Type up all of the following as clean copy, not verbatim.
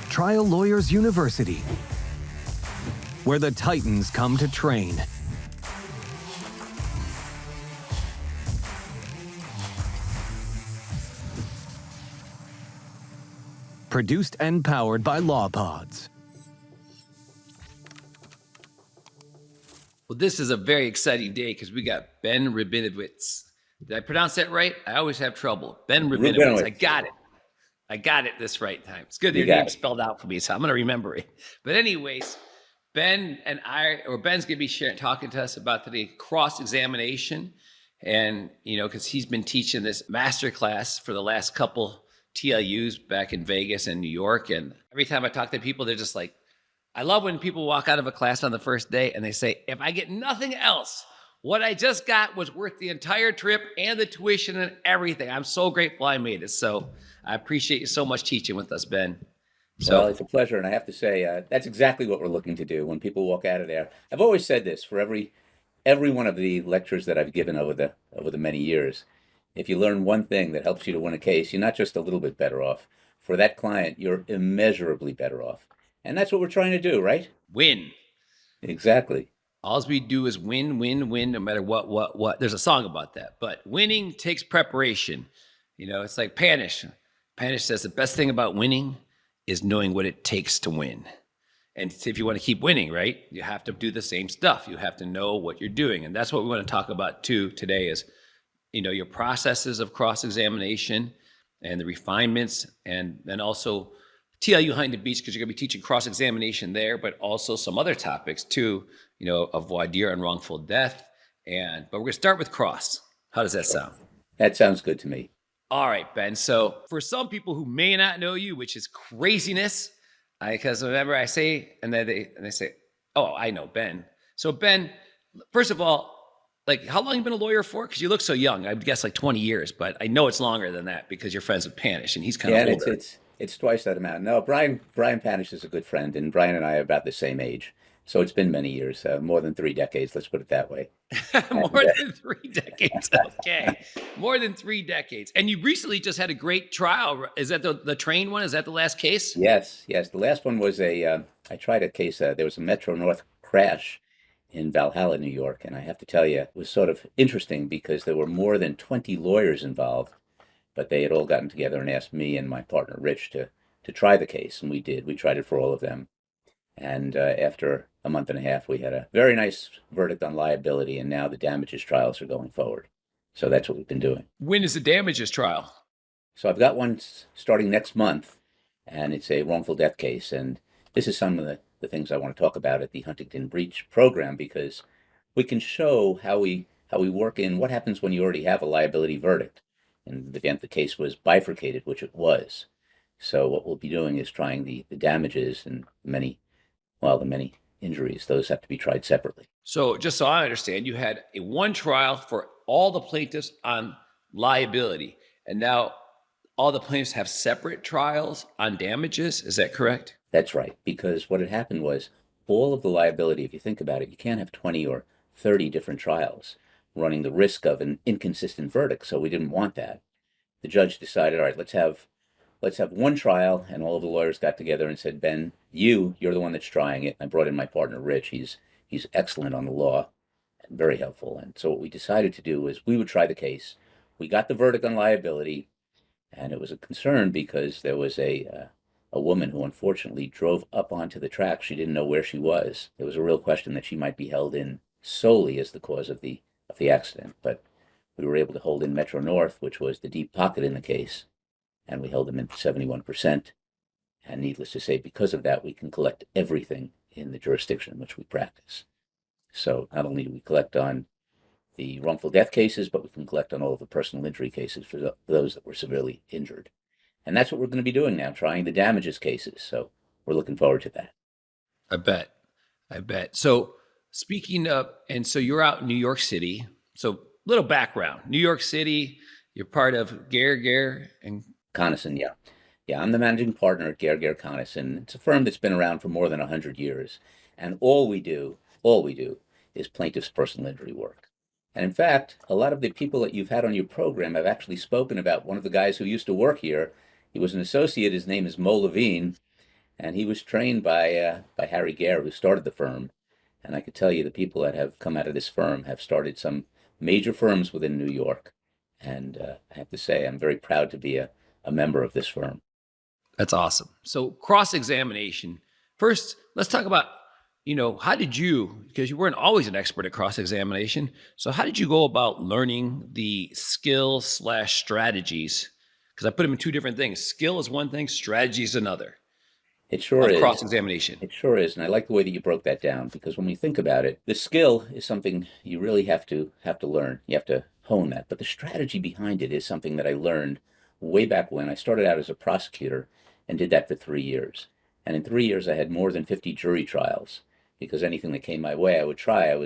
Trial Lawyers University, where the Titans come to train. Produced and powered by LawPods. Well, this is a very exciting day because we got Ben Rubinowitz. Did I pronounce that right? I always have trouble. Ben Rubinowitz. I got it. I got it this right time. It's good that your name's spelled out for me, so I'm going to remember it. But anyways, Ben's going to be talking to us about today cross-examination. And, because he's been teaching this masterclass for the last couple TLUs back in Vegas and New York. And every time I talk to people, they're just like, I love when people walk out of a class on the first day and they say, if I get nothing else, what I just got was worth the entire trip and the tuition and everything. I'm so grateful I made it. So I appreciate you so much teaching with us, Ben. Well, it's a pleasure. And I have to say, that's exactly what we're looking to do when people walk out of there. I've always said this for every one of the lectures that I've given over the many years. If you learn one thing that helps you to win a case, you're not just a little bit better off. For that client, you're immeasurably better off. And that's what we're trying to do, right? Win. Exactly. All we do is win, win, win, no matter what. There's a song about that. But winning takes preparation. It's like Panish. Panish says the best thing about winning is knowing what it takes to win. And if you want to keep winning, right, you have to do the same stuff. You have to know what you're doing. And that's what we want to talk about too today is, your processes of cross-examination and the refinements, and then also TLU Huntington Beach, because you're going to be teaching cross-examination there, but also some other topics too, of voir dire and wrongful death. But we're going to start with cross. How does that sound? That sounds good to me. All right, Ben. So for some people who may not know you, which is craziness, because remember I say, and then they say, oh, I know Ben. So Ben, first of all, how long have you been a lawyer for? Because you look so young. I would guess 20 years, but I know it's longer than that because you're friends with Panish, and he's kind of older. It's twice that amount. No, Brian Panish is a good friend, and Brian and I are about the same age. So it's been many years, more than 3 decades, let's put it that way. More than 3 decades, okay. More than 3 decades. And you recently just had a great trial. Is that the train one? Is that the last case? Yes. The last one was I tried a case, there was a Metro North crash in Valhalla, New York. And I have to tell you, it was sort of interesting because there were more than 20 lawyers involved, but they had all gotten together and asked me and my partner, Rich, to try the case. And we did. We tried it for all of them. And after a month and a half, we had a very nice verdict on liability. And now the damages trials are going forward. So that's what we've been doing. When is the damages trial? So I've got one starting next month, and it's a wrongful death case. And this is some of the things I want to talk about at the Huntington Beach program, because we can show how we work in what happens when you already have a liability verdict. In the event the case was bifurcated, which it was. So what we'll be doing is trying the damages and the many injuries. Those have to be tried separately. So just so I understand, you had one trial for all the plaintiffs on liability, and now all the plaintiffs have separate trials on damages. Is that correct? That's right, because what had happened was all of the liability, if you think about it, you can't have 20 or 30 different trials running the risk of an inconsistent verdict, so we didn't want that. The judge decided, all right, let's have one trial, and all of the lawyers got together and said, Ben, you're the one that's trying it. I brought in my partner, Rich. He's excellent on the law and very helpful. And so what we decided to do was we would try the case. We got the verdict on liability, and it was a concern because there was a woman who unfortunately drove up onto the track. She didn't know where she was. There was a real question that she might be held in solely as the cause of the accident. But we were able to hold in Metro North, which was the deep pocket in the case, and we held them in 71%. And needless to say, because of that, we can collect everything in the jurisdiction in which we practice. So not only do we collect on the wrongful death cases, but we can collect on all of the personal injury cases for those that were severely injured. And that's what we're going to be doing now, trying the damages cases. So we're looking forward to that. I bet. So speaking of, and so you're out in New York City. So little background, New York City, you're part of Gare and Conason, yeah. Yeah, I'm the managing partner at Gare Conason. It's a firm that's been around for more than 100 years. And all we do is plaintiff's personal injury work. And in fact, a lot of the people that you've had on your program have actually spoken about one of the guys who used to work here. He was an associate. His name is Mo Levine. And he was trained by Harry Gare, who started the firm. And I could tell you the people that have come out of this firm have started some major firms within New York. And I have to say, I'm very proud to be a member of this firm. That's awesome. So cross-examination. First, let's talk about, how did you, because you weren't always an expert at cross-examination. So how did you go about learning the skills/strategies? Because I put them in two different things. Skill is one thing, strategy is another. It sure is. Cross-examination. It sure is. And I like the way that you broke that down, because when we think about it, the skill is something you really have to learn. You have to hone that. But the strategy behind it is something that I learned way back when I started out as a prosecutor and did that for 3 years. And in 3 years, I had more than 50 jury trials, because anything that came my way, I would try.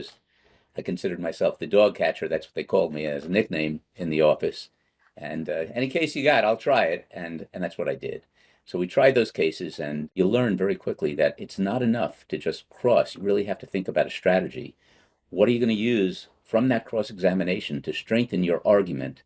I considered myself the dog catcher. That's what they called me as a nickname in the office. And any case you got, I'll try it. And that's what I did. So we tried those cases, and you learn very quickly that it's not enough to just cross. You really have to think about a strategy. What are you going to use from that cross-examination to strengthen your argument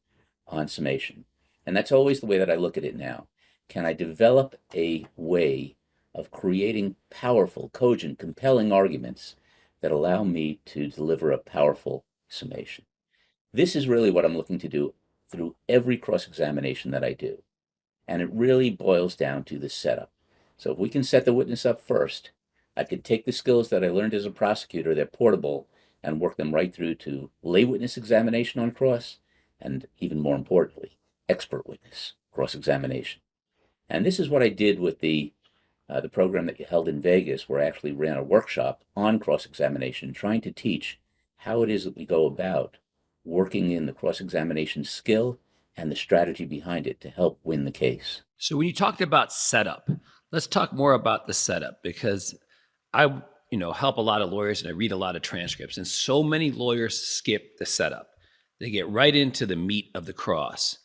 on summation? And that's always the way that I look at it now. Can I develop a way of creating powerful, cogent, compelling arguments that allow me to deliver a powerful summation? This is really what I'm looking to do through every cross-examination that I do. And it really boils down to the setup. So if we can set the witness up first, I could take the skills that I learned as a prosecutor, they're portable, and work them right through to lay witness examination on cross, and even more importantly, expert witness cross-examination. And this is what I did with the program that you held in Vegas, where I actually ran a workshop on cross-examination, trying to teach how it is that we go about working in the cross-examination skill and the strategy behind it to help win the case. So when you talked about setup, let's talk more about the setup, because I, help a lot of lawyers and I read a lot of transcripts, and so many lawyers skip the setup. They get right into the meat of the cross.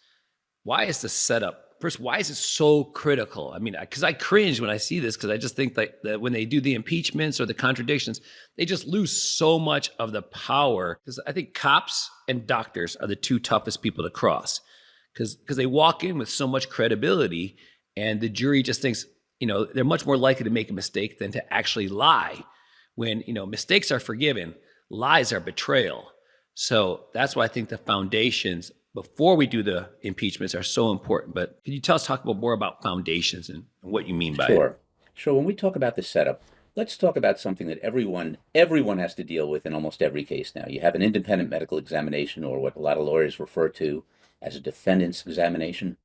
Why is the setup? First, why is it so critical? I mean, because I cringe when I see this, because I just think that when they do the impeachments or the contradictions, they just lose so much of the power. Because I think cops and doctors are the two toughest people to cross, because they walk in with so much credibility, and the jury just thinks, they're much more likely to make a mistake than to actually lie. When, mistakes are forgiven, lies are betrayal. So that's why I think the foundations before we do the impeachments are so important. But can you talk more about foundations and what you mean by it? Sure. When we talk about the setup, let's talk about something that everyone has to deal with in almost every case now. You have an independent medical examination, or what a lot of lawyers refer to as a defendant's examination.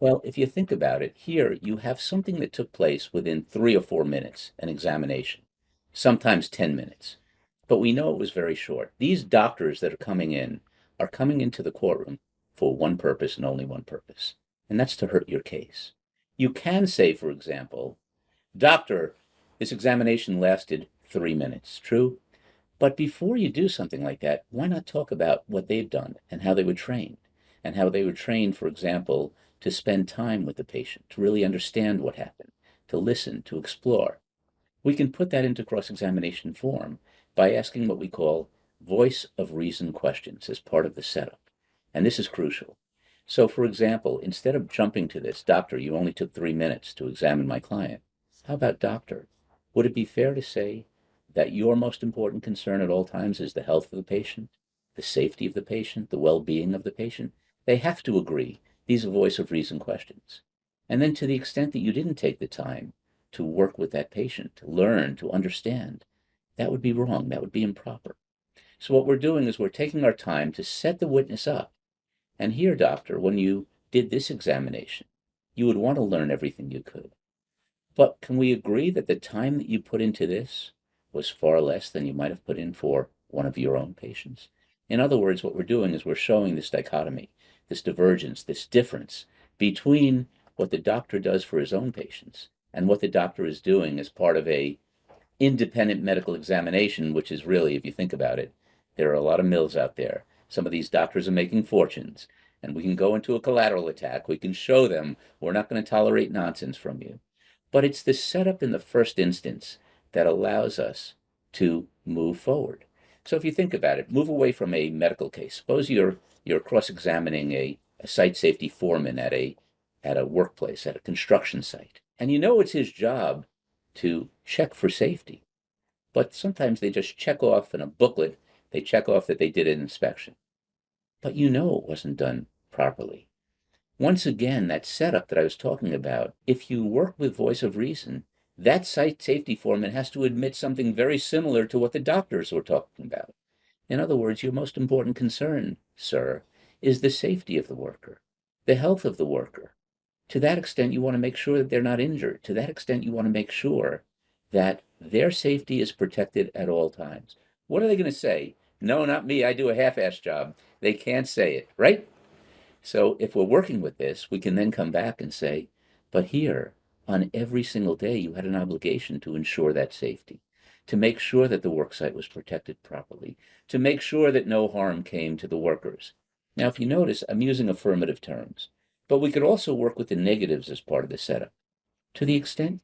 Well, if you think about it, here you have something that took place within 3 or 4 minutes, an examination, sometimes 10 minutes. But we know it was very short. These doctors that are coming into the courtroom for one purpose and only one purpose, and that's to hurt your case. You can say, for example, "Doctor, this examination lasted 3 minutes," true? But before you do something like that, why not talk about what they've done and how they were trained, for example, to spend time with the patient, to really understand what happened, to listen, to explore. We can put that into cross-examination form by asking what we call voice of reason questions as part of the setup. And this is crucial. So, for example, instead of jumping to this, "Doctor, you only took 3 minutes to examine my client." How about, "Doctor, would it be fair to say that your most important concern at all times is the health of the patient, the safety of the patient, the well-being of the patient?" They have to agree. These are voice of reason questions. And then, to the extent that you didn't take the time to work with that patient, to learn, to understand, that would be wrong. That would be improper. So what we're doing is we're taking our time to set the witness up. And here, doctor, when you did this examination, you would want to learn everything you could. But can we agree that the time that you put into this was far less than you might have put in for one of your own patients? In other words, what we're doing is we're showing this dichotomy, this divergence, this difference between what the doctor does for his own patients and what the doctor is doing as part of a independent medical examination, which is really, if you think about it, there are a lot of mills out there. Some of these doctors are making fortunes, and we can go into a collateral attack. We can show them we're not going to tolerate nonsense from you. But it's the setup in the first instance that allows us to move forward. So if you think about it, move away from a medical case. Suppose you're cross-examining a site safety foreman at a workplace, at a construction site. And it's his job to check for safety. But sometimes they just check off in a booklet, they check off that they did an inspection. But it wasn't done properly. Once again, that setup that I was talking about, if you work with voice of reason, that site safety foreman has to admit something very similar to what the doctors were talking about. In other words, your most important concern, sir, is the safety of the worker, the health of the worker. To that extent, you want to make sure that they're not injured. To that extent, you want to make sure that their safety is protected at all times. What are they going to say? No, not me. I do a half-assed job. They can't say it, right? So if we're working with this, we can then come back and say, but here, on every single day, you had an obligation to ensure that safety, to make sure that the worksite was protected properly, to make sure that no harm came to the workers. Now, if you notice, I'm using affirmative terms, but we could also work with the negatives as part of the setup. To the extent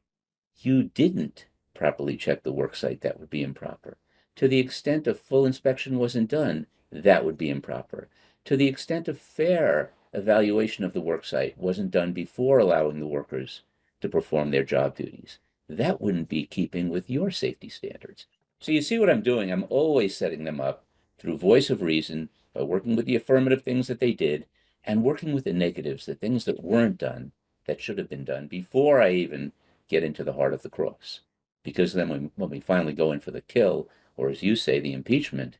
you didn't properly check the worksite, that would be improper. To the extent a full inspection wasn't done, that would be improper. To the extent a fair evaluation of the worksite wasn't done before allowing the workers to perform their job duties, that wouldn't be keeping with your safety standards. So you see what I'm doing? I'm always setting them up through voice of reason, by working with the affirmative things that they did, and working with the negatives, the things that weren't done, that should have been done, before I even get into the heart of the cross. Because then when we finally go in for the kill, or as you say, the impeachment,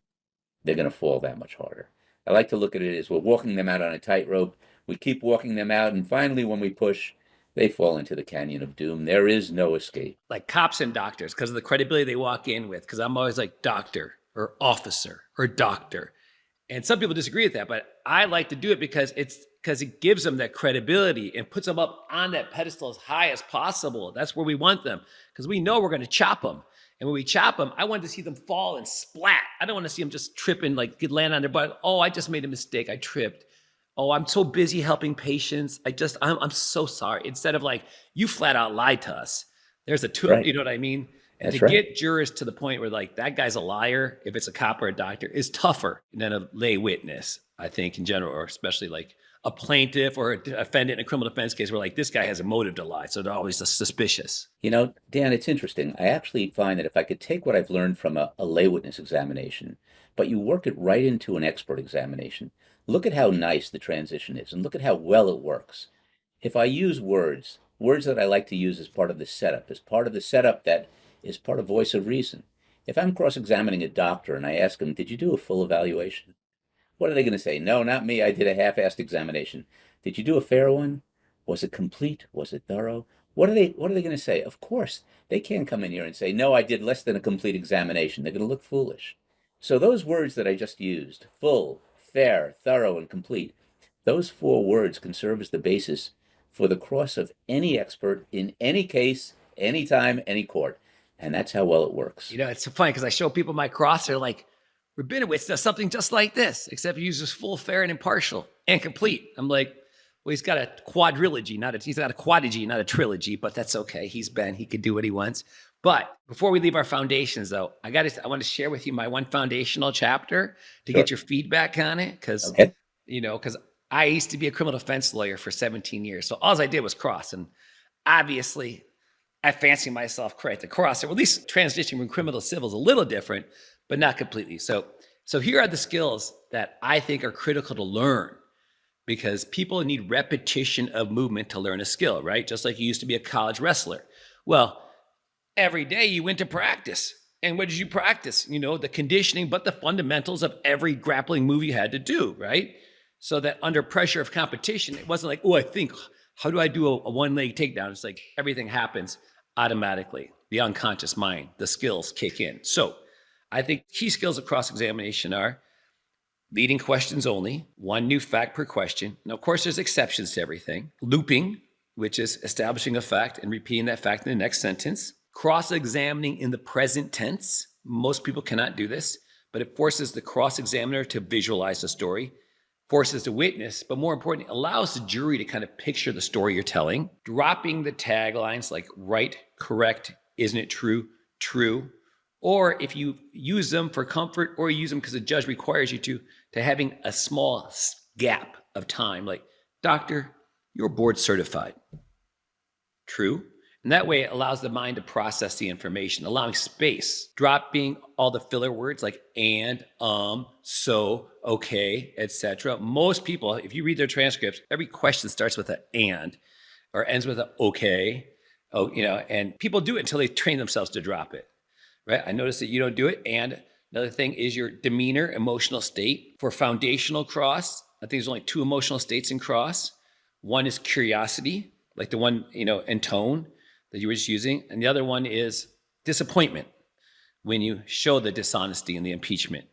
they're going to fall that much harder. I like to look at it as we're walking them out on a tightrope. We keep walking them out, and finally when we push, they fall into the canyon of doom. There is no escape. Like cops and doctors, because of the credibility they walk in with, because I'm always like doctor or officer or doctor. And some people disagree with that, but I like to do it because it gives them that credibility and puts them up on that pedestal as high as possible. That's where we want them, because we know we're going to chop them. And when we chop them, I want to see them fall and splat. I don't want to see them just tripping, like land on their butt. Oh, I just made a mistake. I tripped. Oh, I'm so busy helping patients. I'm so sorry. Instead of like, you flat out lied to us. There's a tool, right. You know what I mean? And that's to get jurors to the point where like, that guy's a liar, if it's a cop or a doctor, is tougher than a lay witness, I think in general, or especially like a plaintiff or a defendant in a criminal defense case where like this guy has a motive to lie. So they're always suspicious. Dan, it's interesting. I actually find that if I could take what I've learned from a lay witness examination, but you work it right into an expert examination, look at how nice the transition is and look at how well it works. If I use words that I like to use as part of the setup that is part of voice of reason. If I'm cross-examining a doctor and I ask him, did you do a full evaluation? What are they going to say? No, not me. I did a half-assed examination. Did you do a fair one? Was it complete? Was it thorough? What are they going to say? Of course, they can't come in here and say, no, I did less than a complete examination. They're going to look foolish. So those words that I just used, full, fair, thorough, and complete, those 4 words can serve as the basis for the cross of any expert in any case, anytime, any court. And that's how well it works. It's so funny because I show people my cross. They're like, Rubinowitz does something just like this, except he uses full, fair, and impartial and complete. I'm like, well, he's got a quadrilogy, he's got a quadigy, not a trilogy, but that's okay. He could do what he wants. But before we leave our foundations, though, I want to share with you my one foundational chapter to get your feedback on it. Because, because I used to be a criminal defense lawyer for 17 years. So all I did was cross. And obviously, I fancy myself correct to cross, or at least transitioning from criminal to civil is a little different, but not completely. So here are the skills that I think are critical to learn, because people need repetition of movement to learn a skill, right? Just like you used to be a college wrestler. Well, every day you went to practice. And what did you practice? The conditioning, but the fundamentals of every grappling move you had to do, right? So that under pressure of competition, it wasn't like, how do I do a one-leg takedown? It's like everything happens automatically. The unconscious mind, the skills kick in. So I think key skills of cross-examination are leading questions only, 1 new fact per question. Now, of course, there's exceptions to everything. Looping, which is establishing a fact and repeating that fact in the next sentence. Cross-examining in the present tense. Most people cannot do this, but it forces the cross-examiner to visualize the story, forces the witness, but more importantly, allows the jury to kind of picture the story you're telling. Dropping the taglines like right, correct, isn't it true, true. Or if you use them for comfort or you use them because the judge requires you to having a small gap of time, like, doctor, you're board certified. True. And that way it allows the mind to process the information, allowing space, dropping all the filler words like and, so, okay, etc. Most people, if you read their transcripts, every question starts with an and or ends with an okay. Oh, and people do it until they train themselves to drop it. Right? I noticed that you don't do it. And another thing is your demeanor, emotional state. For foundational cross, I think there's only 2 emotional states in cross. One is curiosity, like the one, in tone that you were just using. And the other one is disappointment when you show the dishonesty and the impeachment.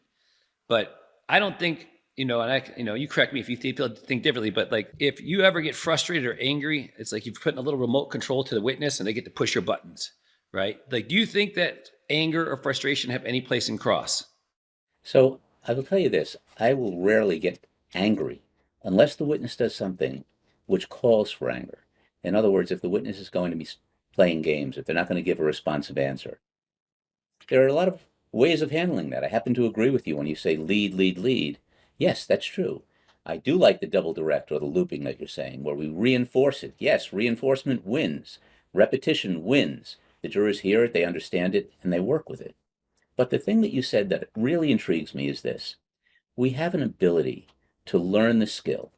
But I don't think, and you correct me if you think differently, but like if you ever get frustrated or angry, it's like you've put a little remote control to the witness and they get to push your buttons, right? Like, do you think that anger or frustration have any place in cross? So I will tell you this, I will rarely get angry unless the witness does something which calls for anger. In other words, if the witness is going to be playing games, if they're not going to give a responsive answer. There are a lot of ways of handling that. I happen to agree with you when you say lead, lead, lead. Yes, that's true. I do like the double direct or the looping that you're saying, where we reinforce it. Yes, reinforcement wins. Repetition wins. The jurors hear it, they understand it, and they work with it. But the thing that you said that really intrigues me is this. We have an ability to learn the skill.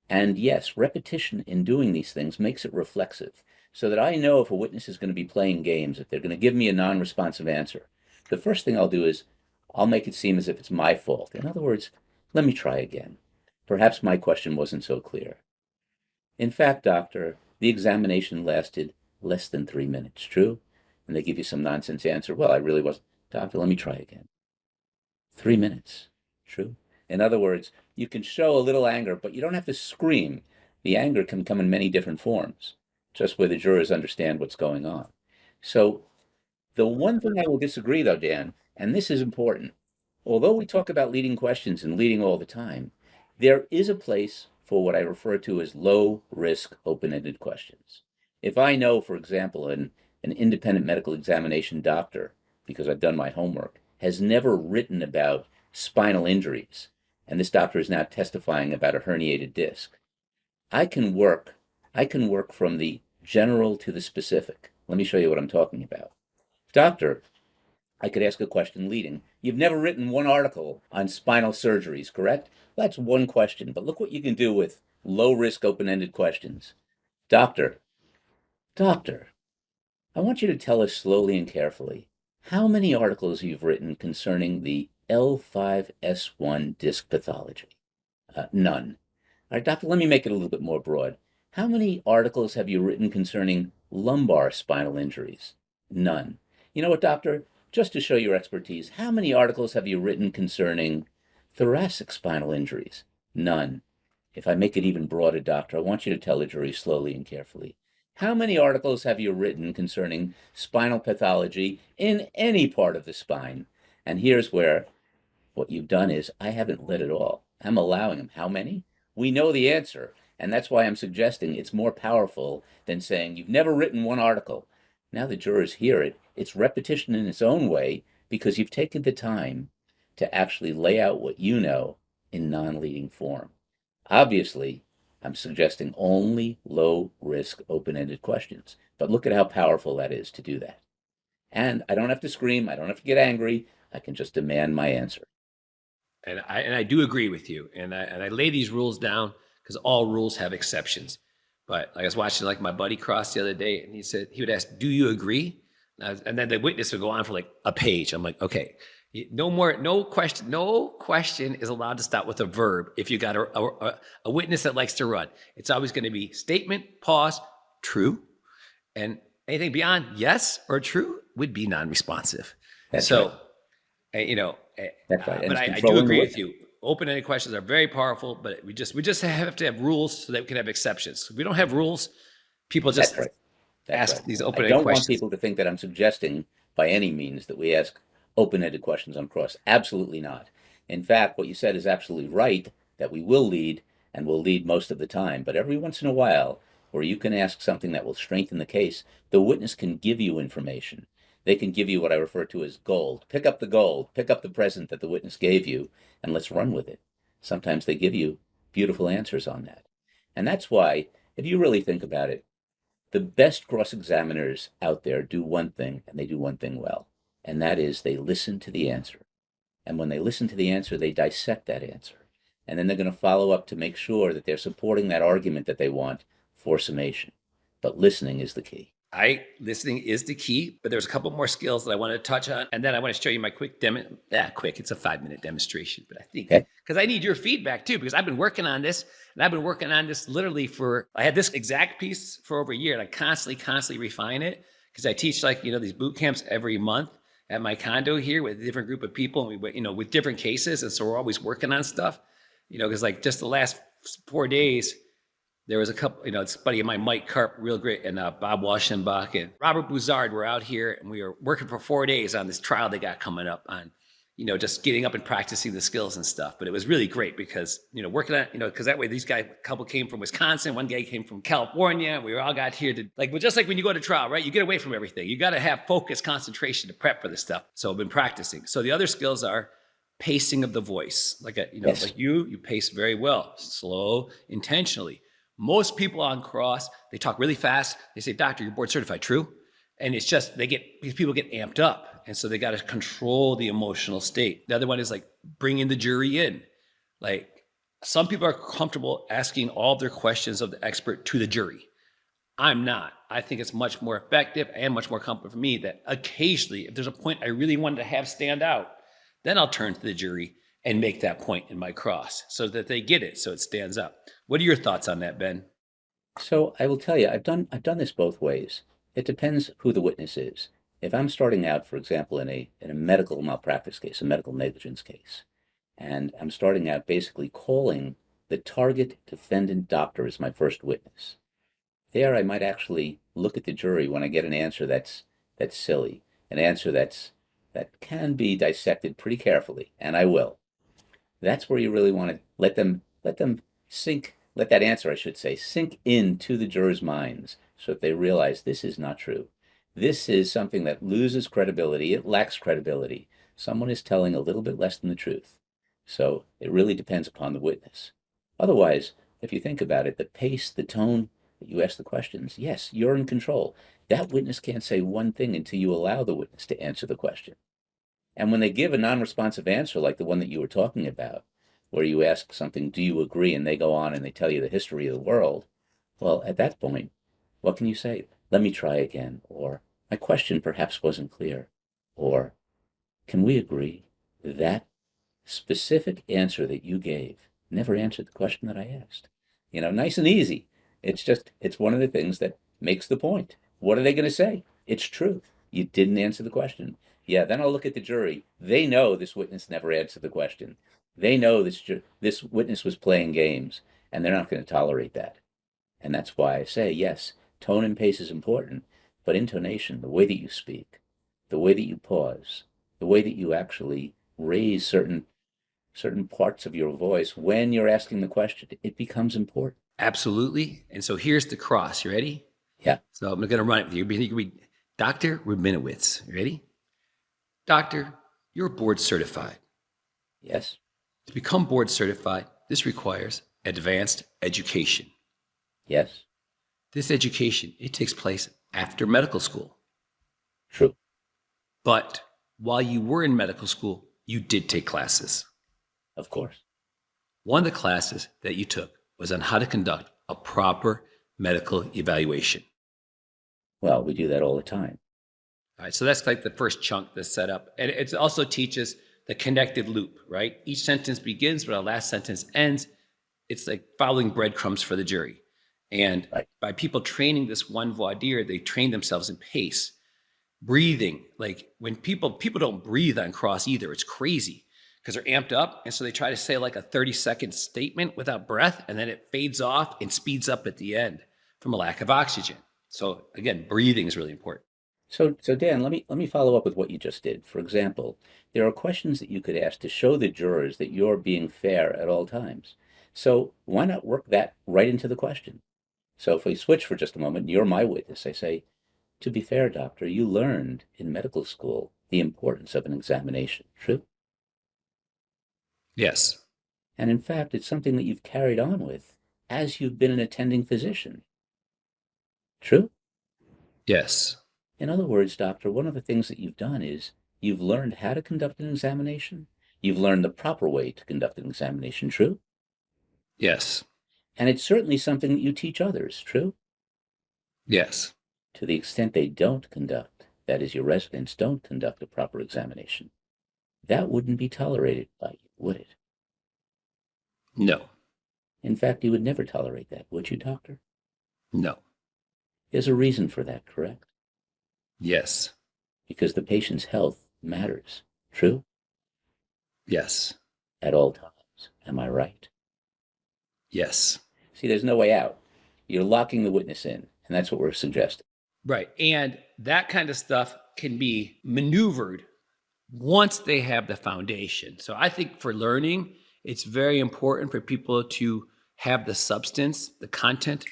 And yes, repetition in doing these things makes it reflexive, so that I know if a witness is going to be playing games, if they're going to give me a non-responsive answer, the first thing I'll do is I'll make it seem as if it's my fault. In other words, let me try again. Perhaps my question wasn't so clear. In fact, doctor, the examination lasted less than 3 minutes, true? And they give you some nonsense answer. Well, I really wasn't. Doctor, let me try again. 3 minutes, true? In other words, you can show a little anger, but you don't have to scream. The anger can come in many different forms, just where the jurors understand what's going on. So the one thing I will disagree, though, Dan, and this is important, although we talk about leading questions and leading all the time, there is a place for what I refer to as low-risk open-ended questions. If I know, for example, an independent medical examination doctor, because I've done my homework, has never written about spinal injuries, and this doctor is now testifying about a herniated disc, I can work from the general to the specific. Let me show you what I'm talking about. Doctor, I could ask a question leading. You've never written one article on spinal surgeries, correct? That's one question, but look what you can do with low-risk open-ended questions. Doctor, I want you to tell us slowly and carefully how many articles you've written concerning the L5S1 disc pathology. None. All right, doctor, let me make it a little bit more broad. How many articles have you written concerning lumbar spinal injuries? None. You know what, doctor? Just to show your expertise, how many articles have you written concerning thoracic spinal injuries? None. If I make it even broader, doctor, I want you to tell the jury slowly and carefully. How many articles have you written concerning spinal pathology in any part of the spine? And here's where what you've done is I haven't led at all. I'm allowing them. How many? We know the answer. And that's why I'm suggesting it's more powerful than saying you've never written one article. Now the jurors hear it. It's repetition in its own way because you've taken the time to actually lay out what you know in non-leading form. Obviously, I'm suggesting only low-risk open-ended questions. But look at how powerful that is to do that. And I don't have to scream. I don't have to get angry. I can just demand my answer. And I do agree with you. And I lay these rules down because all rules have exceptions. But I was watching like my buddy Cross the other day, and he would ask, "Do you agree?" And then the witness would go on for like a page. I'm like, okay, no question is allowed to stop with a verb if you got a witness that likes to run. It's always going to be statement, pause, true, and anything beyond yes or true would be non-responsive. That's so, right. That's right. But I do agree with you. Open-ended questions are very powerful, but we just have to have rules so that we can have exceptions. If we don't have rules, people just ask these open-ended questions. I don't want people to think that I'm suggesting by any means that we ask open-ended questions on cross. Absolutely not. In fact, what you said is absolutely right, that we will lead and will lead most of the time. But every once in a while, where you can ask something that will strengthen the case, the witness can give you information. They can give you what I refer to as gold. Pick up the gold, pick up the present that the witness gave you, and let's run with it. Sometimes they give you beautiful answers on that. And that's why, if you really think about it, The best cross-examiners out there do one thing, and they do one thing well, and that is they listen to the answer. And when they listen to the answer, they dissect that answer. And then they're going to follow up to make sure that they're supporting that argument that they want for summation. But listening is the key. Listening is the key, but there's a couple more skills that I want to touch on. And then I want to show you my quick it's a 5-minute demonstration, but I think, because I need your feedback too, because I've been working on this and I've been working on this literally I had this exact piece for over a year and I constantly refine it because I teach these boot camps every month at my condo here with a different group of people and with different cases. And so we're always working on stuff, because just the last 4 days, there was a couple, it's a buddy of mine, Mike Karp, real great, and Bob Waschenbach and Robert Bouzzard were out here, and we were working for 4 days on this trial they got coming up on, just getting up and practicing the skills and stuff. But it was really great because, working on, because that way these guys, a couple came from Wisconsin, one guy came from California. We all got here to, just like when you go to trial, right? You get away from everything. You got to have focus, concentration to prep for this stuff. So I've been practicing. So the other skills are pacing of the voice. Like you pace very well, slow, intentionally. Most people on cross, they talk really fast. They say, "Doctor, you're board certified, true?" And it's just, these people get amped up. And so they got to control the emotional state. The other one is bringing the jury in. Some people are comfortable asking all their questions of the expert to the jury. I'm not. I think it's much more effective and much more comfortable for me that occasionally, if there's a point I really wanted to have stand out, then I'll turn to the jury and make that point in my cross so that they get it, so it stands up. What are your thoughts on that, Ben? So I will tell you, I've done this both ways. It depends who the witness is. If I'm starting out, for example, in a medical malpractice case, a medical negligence case, and I'm starting out basically calling the target defendant doctor as my first witness, there I might actually look at the jury when I get an answer that's silly, an answer that can be dissected pretty carefully, and I will. That's where you really want to let that answer, I should say, sink into the jurors' minds so that they realize this is not true. This is something that loses credibility. It lacks credibility. Someone is telling a little bit less than the truth. So it really depends upon the witness. Otherwise, if you think about it, the pace, the tone that you ask the questions, yes, you're in control. That witness can't say one thing until you allow the witness to answer the question. And when they give a non-responsive answer like the one that you were talking about, where you ask something, do you agree? And they go on and they tell you the history of the world. Well, at that point, what can you say? Let me try again. Or my question perhaps wasn't clear. Or can we agree that specific answer that you gave never answered the question that I asked? Nice and easy. It's one of the things that makes the point. What are they going to say? It's true. You didn't answer the question. Yeah, then I'll look at the jury. They know this witness never answered the question. They know this witness was playing games, and they're not going to tolerate that. And that's why I say, yes, tone and pace is important, but intonation, the way that you speak, the way that you pause, the way that you actually raise certain parts of your voice when you're asking the question, it becomes important. Absolutely. And so here's the cross. You ready? Yeah. So I'm going to run it with you. You can be Dr. Rubinowitz. You ready? Doctor, you're board certified. Yes. To become board certified, this requires advanced education. Yes. This education, it takes place after medical school. True. But while you were in medical school, you did take classes. Of course. One of the classes that you took was on how to conduct a proper medical evaluation. Well, we do that all the time. All right, so that's the first chunk that's set up. And it also teaches the connected loop, right? Each sentence begins where the last sentence ends. It's like following breadcrumbs for the jury. And by people training this one voir dire, they train themselves in pace, breathing. When people don't breathe on cross either. It's crazy because they're amped up. And so they try to say a 30-second statement without breath, and then it fades off and speeds up at the end from a lack of oxygen. So again, breathing is really important. So Dan, let me follow up with what you just did. For example, there are questions that you could ask to show the jurors that you're being fair at all times. So why not work that right into the question? So if we switch for just a moment, you're my witness. I say, to be fair, doctor, you learned in medical school the importance of an examination. True? Yes. And in fact, it's something that you've carried on with as you've been an attending physician. True? Yes. In other words, doctor, one of the things that you've done is you've learned how to conduct an examination. You've learned the proper way to conduct an examination, true? Yes. And it's certainly something that you teach others, true? Yes. To the extent they don't conduct, that is, your residents don't conduct a proper examination, that wouldn't be tolerated by you, would it? No. In fact, you would never tolerate that, would you, doctor? No. There's a reason for that, correct? Yes. Because the patient's health matters, true? Yes. At all times, am I right? Yes. See, there's no way out. You're locking the witness in, and that's what we're suggesting. Right. And that kind of stuff can be maneuvered once they have the foundation. So I think for learning, it's very important for people to have the substance, the content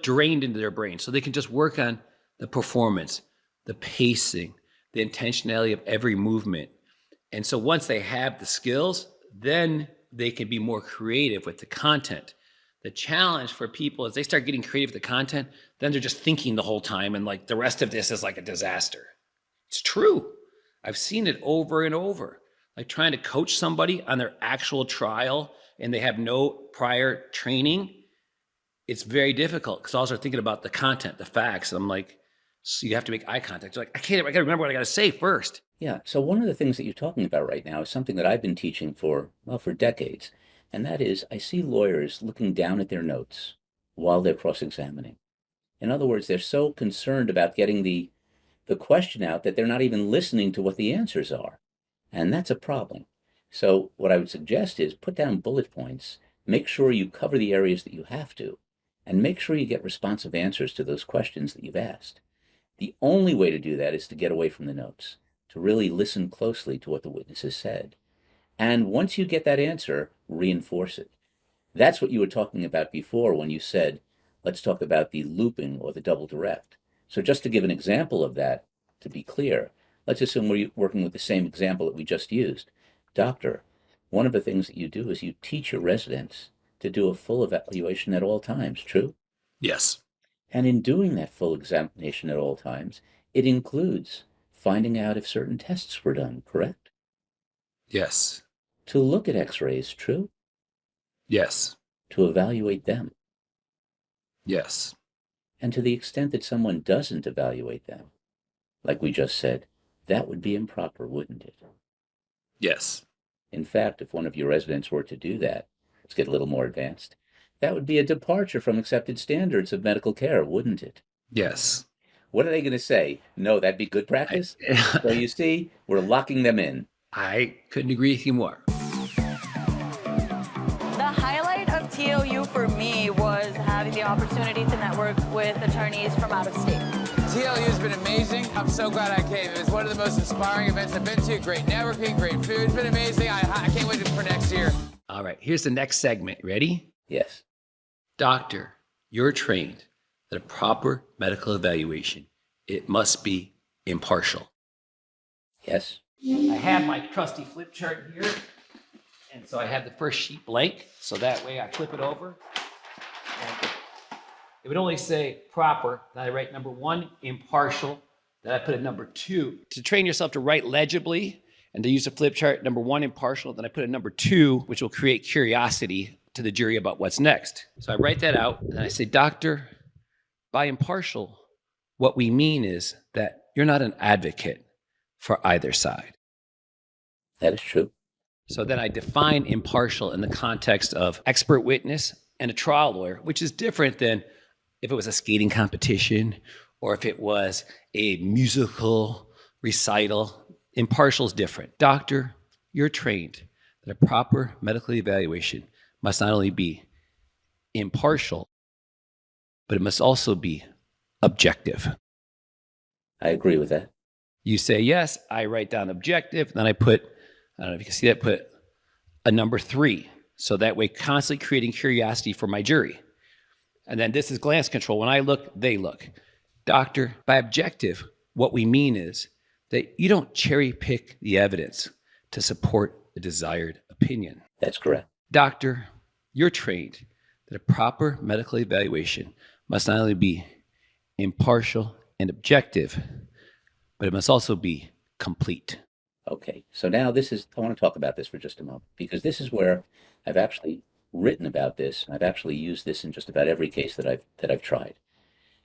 drained into their brain so they can just work on the performance, the pacing, the intentionality of every movement. And so once they have the skills, then they can be more creative with the content. The challenge for people is they start getting creative with the content, then they're just thinking the whole time, and like the rest of this is like a disaster. It's true. I've seen it over and over. Like trying to coach somebody on their actual trial and they have no prior training, it's very difficult because also thinking about the content, the facts. I'm like, so you have to make eye contact. You're like, I gotta remember what I gotta say first. Yeah, so one of the things that you're talking about right now is something that I've been teaching for decades. And that is, I see lawyers looking down at their notes while they're cross-examining. In other words, they're so concerned about getting the question out that they're not even listening to what the answers are. And that's a problem. So what I would suggest is put down bullet points, make sure you cover the areas that you have to, and make sure you get responsive answers to those questions that you've asked. The only way to do that is to get away from the notes, to really listen closely to what the witness has said. And once you get that answer, reinforce it. That's what you were talking about before when you said, let's talk about the looping or the double direct. So just to give an example of that, to be clear, let's assume we're working with the same example that we just used. Doctor, one of the things that you do is you teach your residents to do a full evaluation at all times, true? Yes. And in doing that full examination at all times, it includes finding out if certain tests were done, correct? Yes. To look at x-rays, true? Yes. To evaluate them. Yes. And to the extent that someone doesn't evaluate them, like we just said, that would be improper, wouldn't it? Yes. In fact, if one of your residents were to do that, let's get a little more advanced, that would be a departure from accepted standards of medical care, wouldn't it? Yes. What are they going to say? No, that'd be good practice? So you see, we're locking them in. I couldn't agree with you more. The highlight of TLU for me was having the opportunity to network with attorneys from out of state. TLU has been amazing. I'm so glad I came. It was one of the most inspiring events I've been to. Great networking, great food. It's been amazing. I can't wait for next year. All right, here's the next segment. Ready? Yes. Doctor, you're trained that a proper medical evaluation, it must be impartial. Yes. I have my trusty flip chart here. And so I have the first sheet blank. So that way I flip it over. And it would only say proper. Then I write number 1, impartial. Then I put a number 2. To train yourself to write legibly and to use a flip chart, number 1, impartial. Then I put a number 2, which will create curiosity to the jury about what's next. So I write that out and I say, Doctor, by impartial, what we mean is that you're not an advocate for either side. That is true. So then I define impartial in the context of expert witness and a trial lawyer, which is different than if it was a skating competition or if it was a musical recital. Impartial is different. Doctor, you're trained that a proper medical evaluation must not only be impartial, but it must also be objective. I agree with that. You say yes, I write down objective, then I put, I don't know if you can see that, put a number 3. So that way, constantly creating curiosity for my jury. And then this is glance control. When I look, they look. Doctor, by objective, what we mean is that you don't cherry pick the evidence to support a desired opinion. That's correct. Doctor, you're trained that a proper medical evaluation must not only be impartial, and objective, but it must also be complete. Okay, so now I want to talk about this for just a moment, because this is where I've actually written about this. I've actually used this in just about every case that I've tried.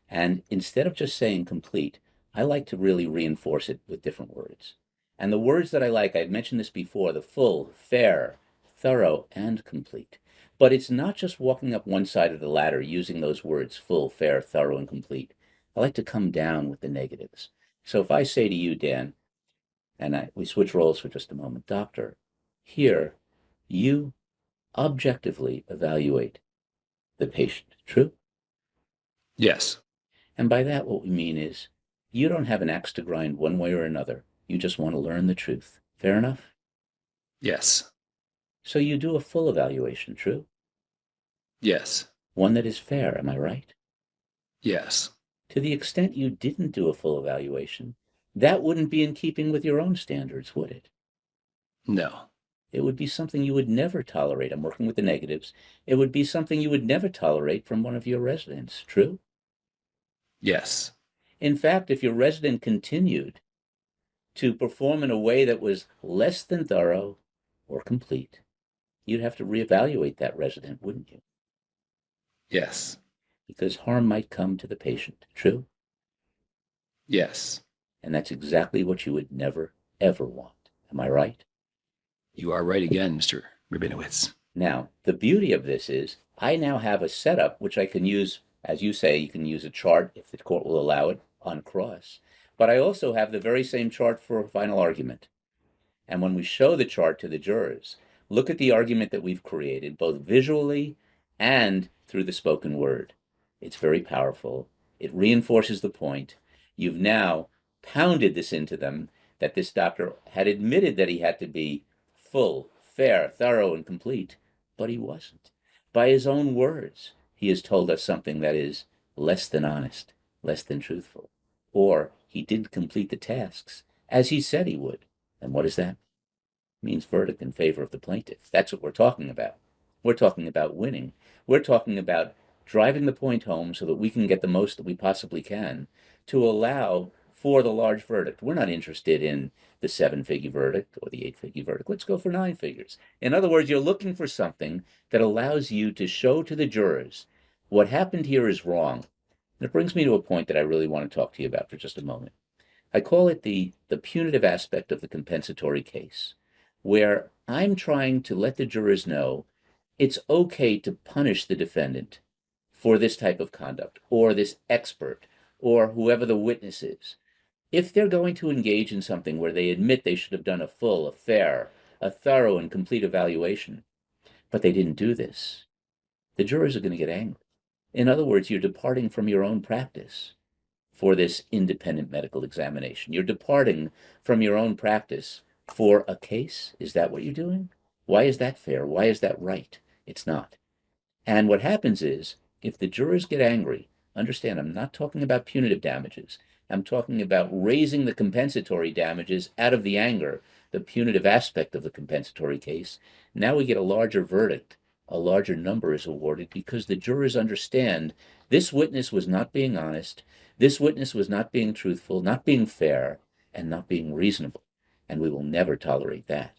And instead of just saying complete, I like to really reinforce it with different words. And the words that I like, I've mentioned this before, the full, fair, thorough, and complete. But it's not just walking up one side of the ladder using those words, full, fair, thorough, and complete. I like to come down with the negatives. So if I say to you, Dan, and we switch roles for just a moment, doctor, here, you objectively evaluate the patient, true? Yes. And by that, what we mean is you don't have an axe to grind one way or another. You just want to learn the truth. Fair enough? Yes. So you do a full evaluation, true? Yes. One that is fair, am I right? Yes. To the extent you didn't do a full evaluation, that wouldn't be in keeping with your own standards, would it? No. It would be something you would never tolerate. I'm working with the negatives. It would be something you would never tolerate from one of your residents, true? Yes. In fact, if your resident continued to perform in a way that was less than thorough or complete, you'd have to reevaluate that resident, wouldn't you? Yes. Because harm might come to the patient, true? Yes. And that's exactly what you would never, ever want. Am I right? You are right again, Mr. Rubinowitz. Now, the beauty of this is I now have a setup which I can use, as you say, you can use a chart if the court will allow it on cross. But I also have the very same chart for a final argument. And when we show the chart to the jurors, look at the argument that we've created, both visually and through the spoken word. It's very powerful. It reinforces the point. You've now pounded this into them that this doctor had admitted that he had to be full, fair, thorough, and complete, but he wasn't. By his own words, he has told us something that is less than honest, less than truthful, or he didn't complete the tasks as he said he would. And what does that mean? It means verdict in favor of the plaintiff. That's what we're talking about. We're talking about winning. We're talking about driving the point home so that we can get the most that we possibly can to allow for the large verdict. We're not interested in the 7-figure verdict or the 8-figure verdict. Let's go for 9 figures. In other words, you're looking for something that allows you to show to the jurors what happened here is wrong. And it brings me to a point that I really want to talk to you about for just a moment. I call it the punitive aspect of the compensatory case, where I'm trying to let the jurors know it's okay to punish the defendant for this type of conduct, or this expert, or whoever the witness is. If they're going to engage in something where they admit they should have done a full, a fair, a thorough, and complete evaluation, but they didn't do this, the jurors are going to get angry. In other words, you're departing from your own practice for this independent medical examination. You're departing from your own practice for a case. Is that what you're doing? Why is that fair? Why is that right? It's not. And what happens is, if the jurors get angry, understand, I'm not talking about punitive damages. I'm talking about raising the compensatory damages out of the anger, the punitive aspect of the compensatory case. Now we get a larger verdict. A larger number is awarded because the jurors understand this witness was not being honest, this witness was not being truthful, not being fair, and not being reasonable. And we will never tolerate that.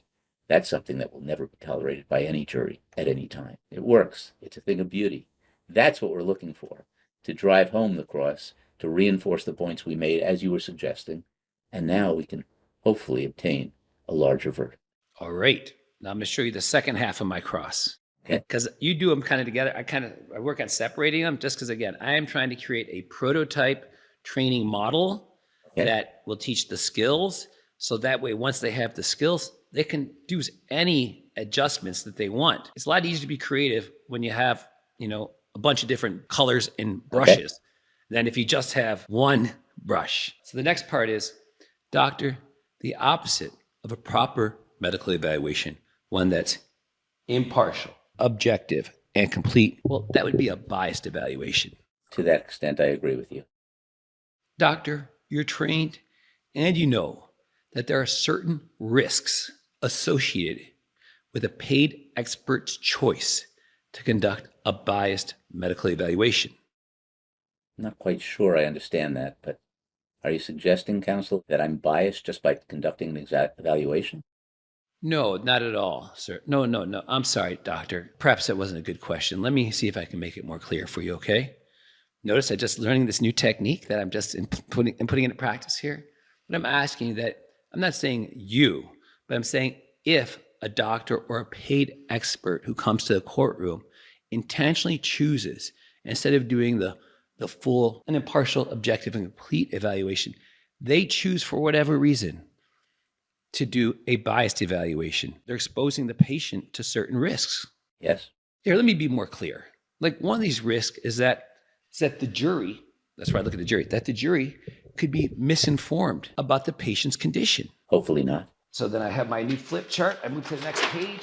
That's something that will never be tolerated by any jury at any time. It works. It's a thing of beauty. That's what we're looking for, to drive home the cross, to reinforce the points we made, as you were suggesting. And now we can hopefully obtain a larger verdict. All right. Now I'm going to show you the second half of my cross. Because you do them kind of together. I work on separating them just because, again, I am trying to create a prototype training model that will teach the skills. So that way, once they have the skills, they can do any adjustments that they want. It's a lot easier to be creative when you have, a bunch of different colors and brushes than if you just have one brush. So the next part is, doctor, the opposite of a proper medical evaluation, one that's impartial, objective, and complete. Well, that would be a biased evaluation. To that extent, I agree with you. Doctor, you're trained and you know that there are certain risks associated with a paid expert's choice to conduct a biased medical evaluation. I'm not quite sure I understand that, but are you suggesting, counsel, that I'm biased just by conducting an exact evaluation? No, not at all, sir. No, no, no. I'm sorry, doctor. Perhaps that wasn't a good question. Let me see if I can make it more clear for you, okay? Notice I just learning this new technique that I'm just putting into practice here. But I'm asking that, I'm not saying you, but I'm saying if a doctor or a paid expert who comes to the courtroom intentionally chooses, instead of doing the full and impartial, objective, and complete evaluation, they choose for whatever reason to do a biased evaluation. They're exposing the patient to certain risks. Yes. Here, let me be more clear. Like, one of these risks is that the jury, that's why I look at the jury, that the jury could be misinformed about the patient's condition. Hopefully not. So then I have my new flip chart. I move to the next page.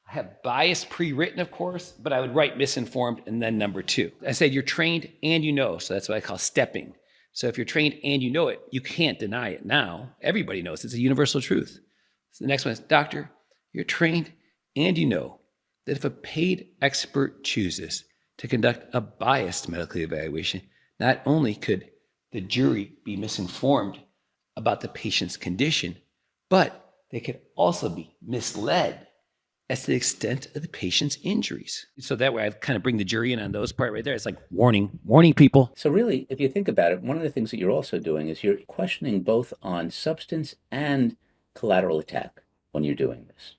I have bias pre-written, of course, but I would write misinformed and then number 2. I said you're trained and you know, so that's what I call stepping. So if you're trained and you know it, you can't deny it now. Everybody knows it's a universal truth. So the next one is, doctor, you're trained and you know that if a paid expert chooses to conduct a biased medical evaluation, not only could the jury be misinformed about the patient's condition, but they could also be misled as to the extent of the patient's injuries. So that way I kind of bring the jury in on those part right there. It's like warning people. So really, if you think about it, one of the things that you're also doing is you're questioning both on substance and collateral attack when you're doing this.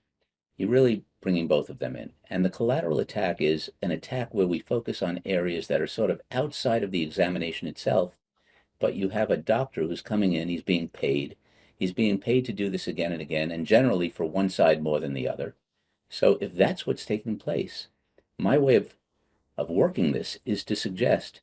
You're really bringing both of them in. And the collateral attack is an attack where we focus on areas that are sort of outside of the examination itself, but you have a doctor who's coming in, he's being paid. He's being paid to do this again and again, and generally for one side more than the other. So if that's what's taking place, my way of working this is to suggest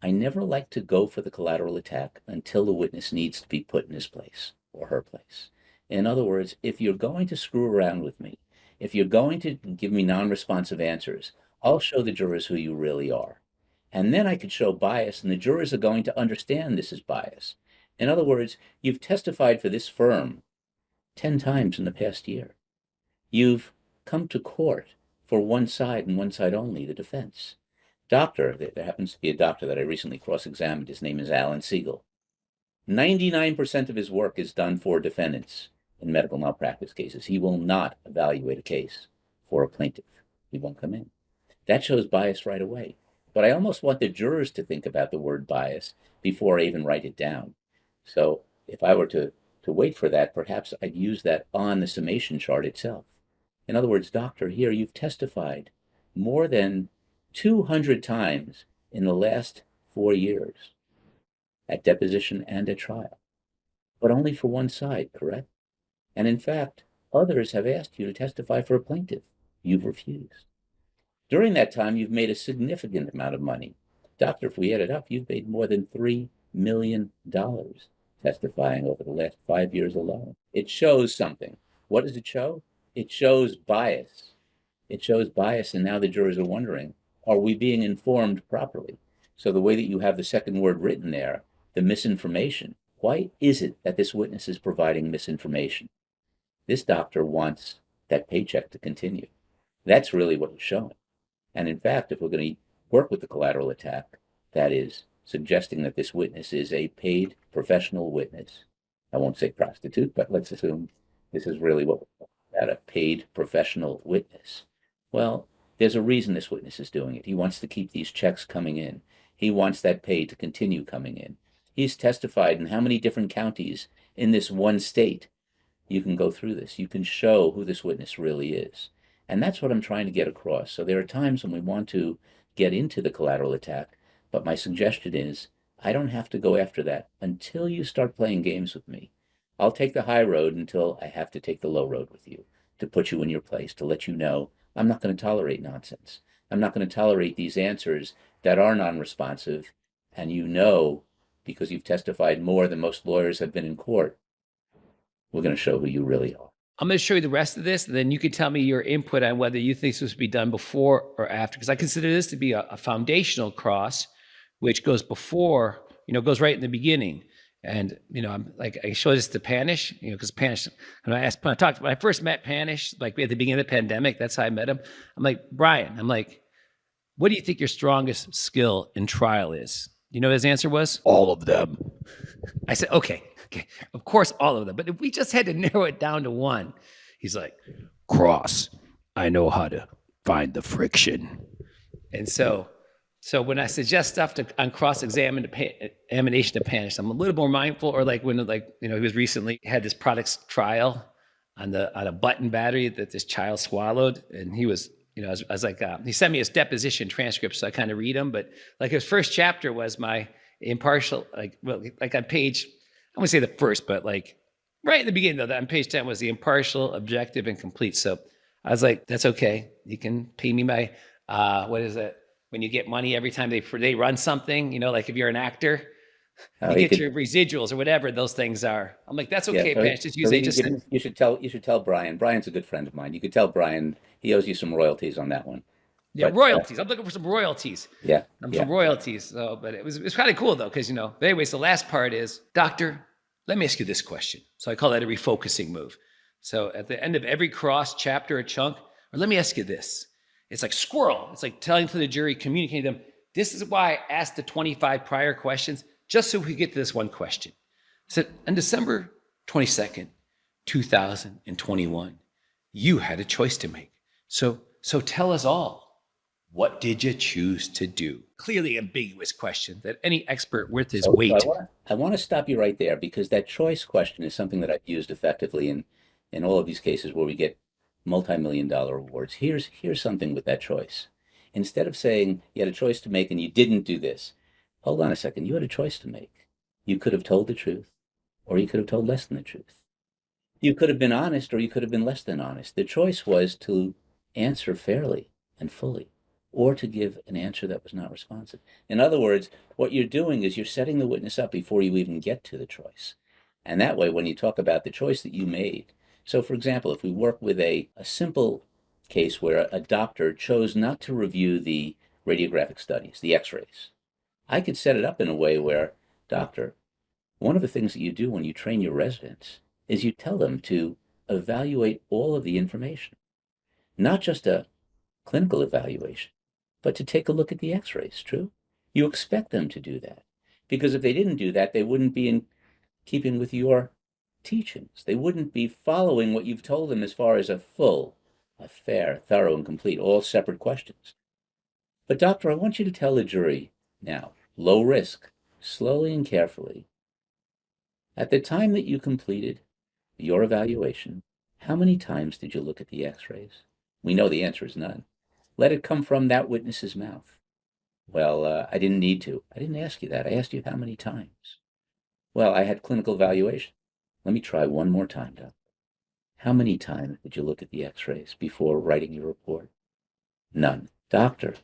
I never like to go for the collateral attack until the witness needs to be put in his place or her place. In other words, if you're going to screw around with me, if you're going to give me non-responsive answers, I'll show the jurors who you really are. And then I could show bias, and the jurors are going to understand this is bias. In other words, you've testified for this firm 10 times in the past year. You've come to court for one side and one side only, the defense. Doctor, there happens to be a doctor that I recently cross-examined. His name is Alan Siegel. 99% of his work is done for defendants in medical malpractice cases. He will not evaluate a case for a plaintiff. He won't come in. That shows bias right away. But I almost want the jurors to think about the word bias before I even write it down. So if I were to wait for that, perhaps I'd use that on the summation chart itself. In other words, doctor, here you've testified more than 200 times in the last 4 years at deposition and at trial, but only for one side, correct? And in fact, others have asked you to testify for a plaintiff. You've refused. During that time, you've made a significant amount of money. Doctor, if we add it up, you've made more than $3 million testifying over the last 5 years alone. It shows something. What does it show? It shows bias. It shows bias, and now the jurors are wondering, are we being informed properly? So the way that you have the second word written there, the misinformation, why is it that this witness is providing misinformation? This doctor wants that paycheck to continue. That's really what it's showing. And in fact, if we're going to work with the collateral attack, that is suggesting that this witness is a paid professional witness. I won't say prostitute, but let's assume this is really what we're talking about, a paid professional witness. Well, there's a reason this witness is doing it. He wants to keep these checks coming in. He wants that pay to continue coming in. He's testified in how many different counties in this one state. You can go through this. You can show who this witness really is. And that's what I'm trying to get across. So there are times when we want to get into the collateral attack, but my suggestion is I don't have to go after that until you start playing games with me. I'll take the high road until I have to take the low road with you, to put you in your place, to let you know I'm not going to tolerate nonsense. I'm not going to tolerate these answers that are non-responsive, and you know, because you've testified more than most lawyers have been in court, we're going to show who you really are. I'm going to show you the rest of this, and then you can tell me your input on whether you think this would be done before or after, because I consider this to be a foundational cross, which goes before, goes right in the beginning. And, I'm like, I show this to Panish, because Panish, when I first met Panish, like at the beginning of the pandemic, that's how I met him. I'm like, Brian, what do you think your strongest skill in trial is? You know what his answer was? All of them. I said, okay, of course, all of them. But if we just had to narrow it down to one, he's like, cross. I know how to find the friction. And so when I suggest stuff on cross-examination to panish, I'm a little more mindful. Or like when, he was recently had this product's trial on a button battery that this child swallowed, and he was, I was like, he sent me his deposition transcripts, so I kind of read them. But like his first chapter was my impartial, like on page, I wouldn't say the first, but like right in the beginning, though, on page 10 was the impartial, objective, and complete. So I was like, that's okay. You can pay me my, what is it? When you get money every time they run something, like if you're an actor, you get your residuals or whatever those things are. I'm like, that's okay, Patch. Just use it. You should tell Brian. Brian's a good friend of mine. You could tell Brian he owes you some royalties on that one. Yeah, but, royalties. I'm looking for some royalties. Yeah. Some royalties. So, but it was kind of cool though, because But anyways, the last part is, doctor, let me ask you this question. So I call that a refocusing move. So at the end of every cross chapter or chunk, or let me ask you this. It's like squirrel. It's like telling to the jury, communicating to them. This is why I asked the 25 prior questions, just so we get to this one question. I said, on December 22nd, 2021, you had a choice to make. So tell us all, what did you choose to do? Clearly ambiguous question that any expert worth his weight. I want to stop you right there, because that choice question is something that I've used effectively in all of these cases where we get multi-million-dollar awards. Here's something with that choice. Instead of saying you had a choice to make and you didn't do this, hold on a second, you had a choice to make. You could have told the truth, or you could have told less than the truth. You could have been honest, or you could have been less than honest. The choice was to answer fairly and fully, or to give an answer that was not responsive. In other words, what you're doing is you're setting the witness up before you even get to the choice. And that way, when you talk about the choice that you made, so for example, if we work with a simple case where a doctor chose not to review the radiographic studies, the x-rays, I could set it up in a way where, doctor, one of the things that you do when you train your residents is you tell them to evaluate all of the information, not just a clinical evaluation, but to take a look at the x-rays, true? You expect them to do that, because if they didn't do that, they wouldn't be in keeping with your teachings. They wouldn't be following what you've told them as far as a full, a fair, thorough, and complete, all separate questions. But doctor, I want you to tell the jury now, low risk, slowly and carefully, at the time that you completed your evaluation, how many times did you look at the x-rays? We know the answer is none. Let it come from that witness's mouth. Well, I didn't need to. I didn't ask you that. I asked you how many times. Well, I had clinical evaluation. Let me try one more time, Doc. How many times did you look at the x-rays before writing your report? None. Doctor,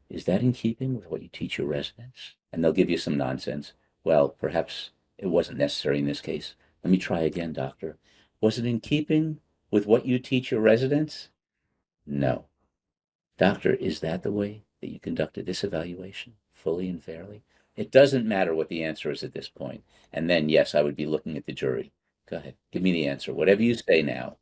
is that in keeping with what you teach your residents? And they'll give you some nonsense. Well, perhaps it wasn't necessary in this case. Let me try again, doctor. Was it in keeping with what you teach your residents? No. Doctor, is that the way that you conducted this evaluation, fully and fairly? It doesn't matter what the answer is at this point. And then, yes, I would be looking at the jury. Go ahead, give me the answer. Whatever you say now,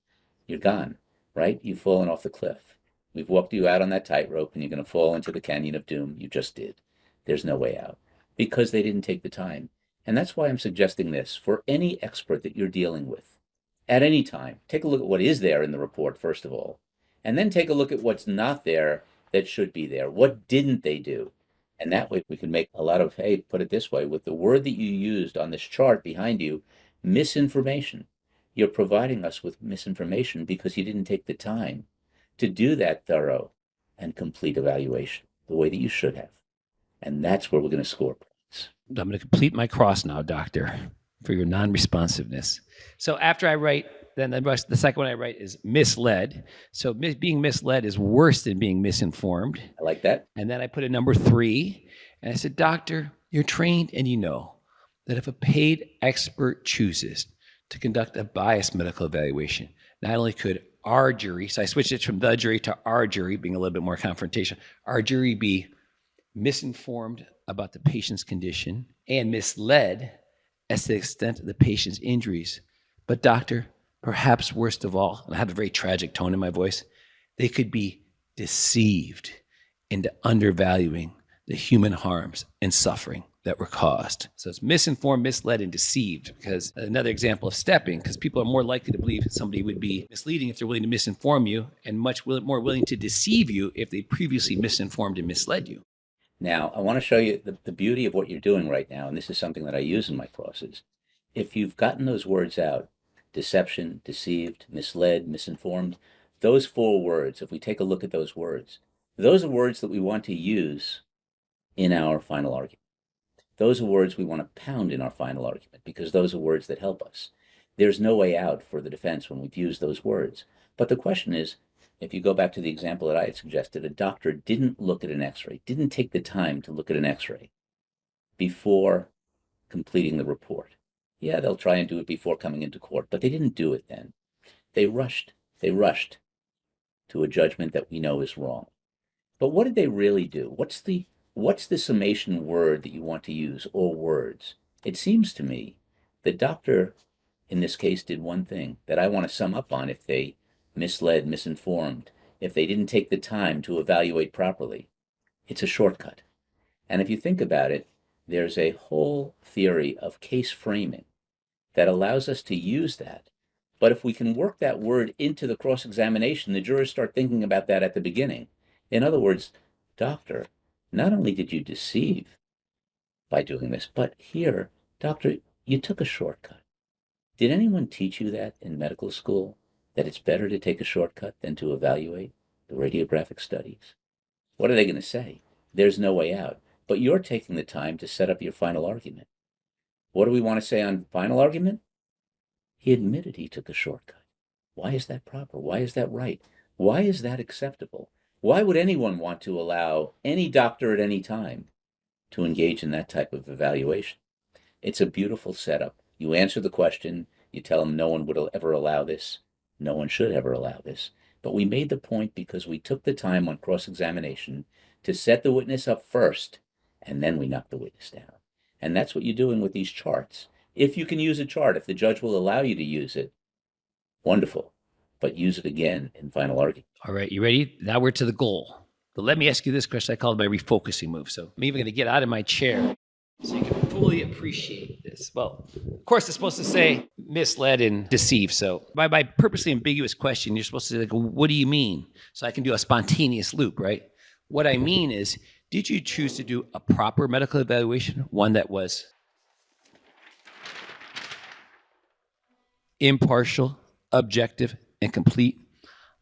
you're gone, right? You've fallen off the cliff. We've walked you out on that tightrope, and you're going to fall into the canyon of doom. You just did. There's no way out, because they didn't take the time. And that's why I'm suggesting this. For any expert that you're dealing with, at any time, take a look at what is there in the report, first of all, and then take a look at what's not there that should be there. What didn't they do? And that way we can make a lot of, hey, put it this way, with the word that you used on this chart behind you, misinformation. You're providing us with misinformation because you didn't take the time to do that thorough and complete evaluation the way that you should have. And that's where we're going to score points. I'm going to complete my cross now, doctor, for your non-responsiveness. So after I write, then the second one I write is misled. So being misled is worse than being misinformed. I like that. And then I put a number 3, and I said, doctor, you're trained and you know that if a paid expert chooses to conduct a biased medical evaluation, not only could our jury, so I switched it from the jury to our jury, being a little bit more confrontational, our jury be misinformed about the patient's condition and misled as to the extent of the patient's injuries. But doctor, perhaps worst of all, and I have a very tragic tone in my voice, they could be deceived into undervaluing the human harms and suffering that were caused. So it's misinformed, misled, and deceived, because another example of stepping, because people are more likely to believe somebody would be misleading if they're willing to misinform you, and much more willing to deceive you if they previously misinformed and misled you. Now, I want to show you the beauty of what you're doing right now, and this is something that I use in my crosses. If you've gotten those words out, deception, deceived, misled, misinformed, those 4 words, if we take a look at those are words that we want to use in our final argument. Those are words we want to pound in our final argument, because those are words that help us. There's no way out for the defense when we've used those words. But the question is, if you go back to the example that I had suggested, a doctor didn't look at an x-ray, didn't take the time to look at an x-ray before completing the report. Yeah, they'll try and do it before coming into court, but they didn't do it then. They rushed to a judgment that we know is wrong. But what did they really do? What's the summation word that you want to use, or words? It seems to me the doctor in this case did one thing that I want to sum up on. If they misled, misinformed, if they didn't take the time to evaluate properly, it's a shortcut. And if you think about it, there's a whole theory of case framing that allows us to use that. But if we can work that word into the cross-examination, the jurors start thinking about that at the beginning. In other words, doctor, not only did you deceive by doing this, but here, doctor, you took a shortcut. Did anyone teach you that in medical school, that it's better to take a shortcut than to evaluate the radiographic studies? What are they going to say? There's no way out. But you're taking the time to set up your final argument. What do we want to say on final argument? He admitted he took a shortcut. Why is that proper? Why is that right? Why is that acceptable? Why would anyone want to allow any doctor at any time to engage in that type of evaluation? It's a beautiful setup. You answer the question, you tell them no one would ever allow this, no one should ever allow this. But we made the point because we took the time on cross-examination to set the witness up first, and then we knocked the witness down. And that's what you're doing with these charts. If you can use a chart, if the judge will allow you to use it, wonderful. But use it again in final argument. All right, you ready? Now we're to the goal. But let me ask you this question. I call it my refocusing move. So I'm even going to get out of my chair so you can fully appreciate this. Well, of course, it's supposed to say misled and deceive. So by purposely ambiguous question, you're supposed to say, like, what do you mean? So I can do a spontaneous loop, right? What I mean is, did you choose to do a proper medical evaluation, one that was impartial, objective, and complete,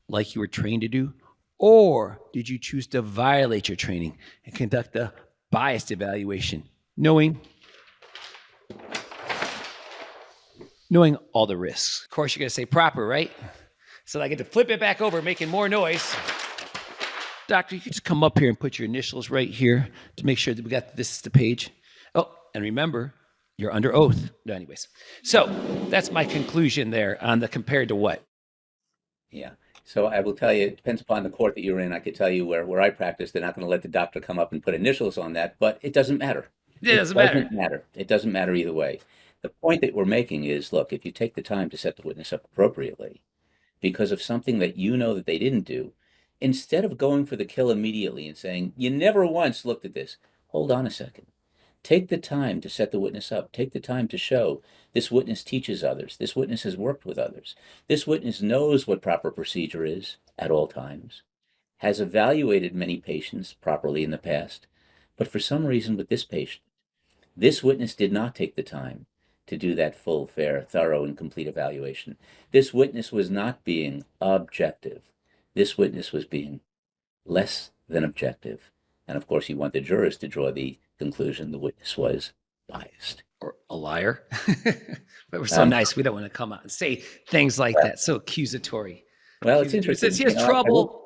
like you were trained to do? Or did you choose to violate your training and conduct a biased evaluation, knowing all the risks? Of course, you're going to say proper, right? So I get to flip it back over, making more noise. Doctor, you can just come up here and put your initials right here to make sure that we got this is the page. Oh, and remember, you're under oath. No, anyways. So that's my conclusion there on the compared to what. Yeah. So I will tell you, it depends upon the court that you're in. I could tell you where I practice, they're not going to let the doctor come up and put initials on that, but it doesn't matter. It doesn't matter. It doesn't matter either way. The point that we're making is, look, if you take the time to set the witness up appropriately because of something that you know that they didn't do, instead of going for the kill immediately and saying, you never once looked at this, hold on a second. Take the time to set the witness up. Take the time to show this witness teaches others. This witness has worked with others. This witness knows what proper procedure is at all times, has evaluated many patients properly in the past, but for some reason with this patient, this witness did not take the time to do that full, fair, thorough, and complete evaluation. This witness was not being objective. This witness was being less than objective. And of course, you want the jurors to draw the conclusion the witness was biased. Or a liar. But we're so nice, we don't want to come out and say things like that, so accusatory. Well, it's interesting. It says he has trouble.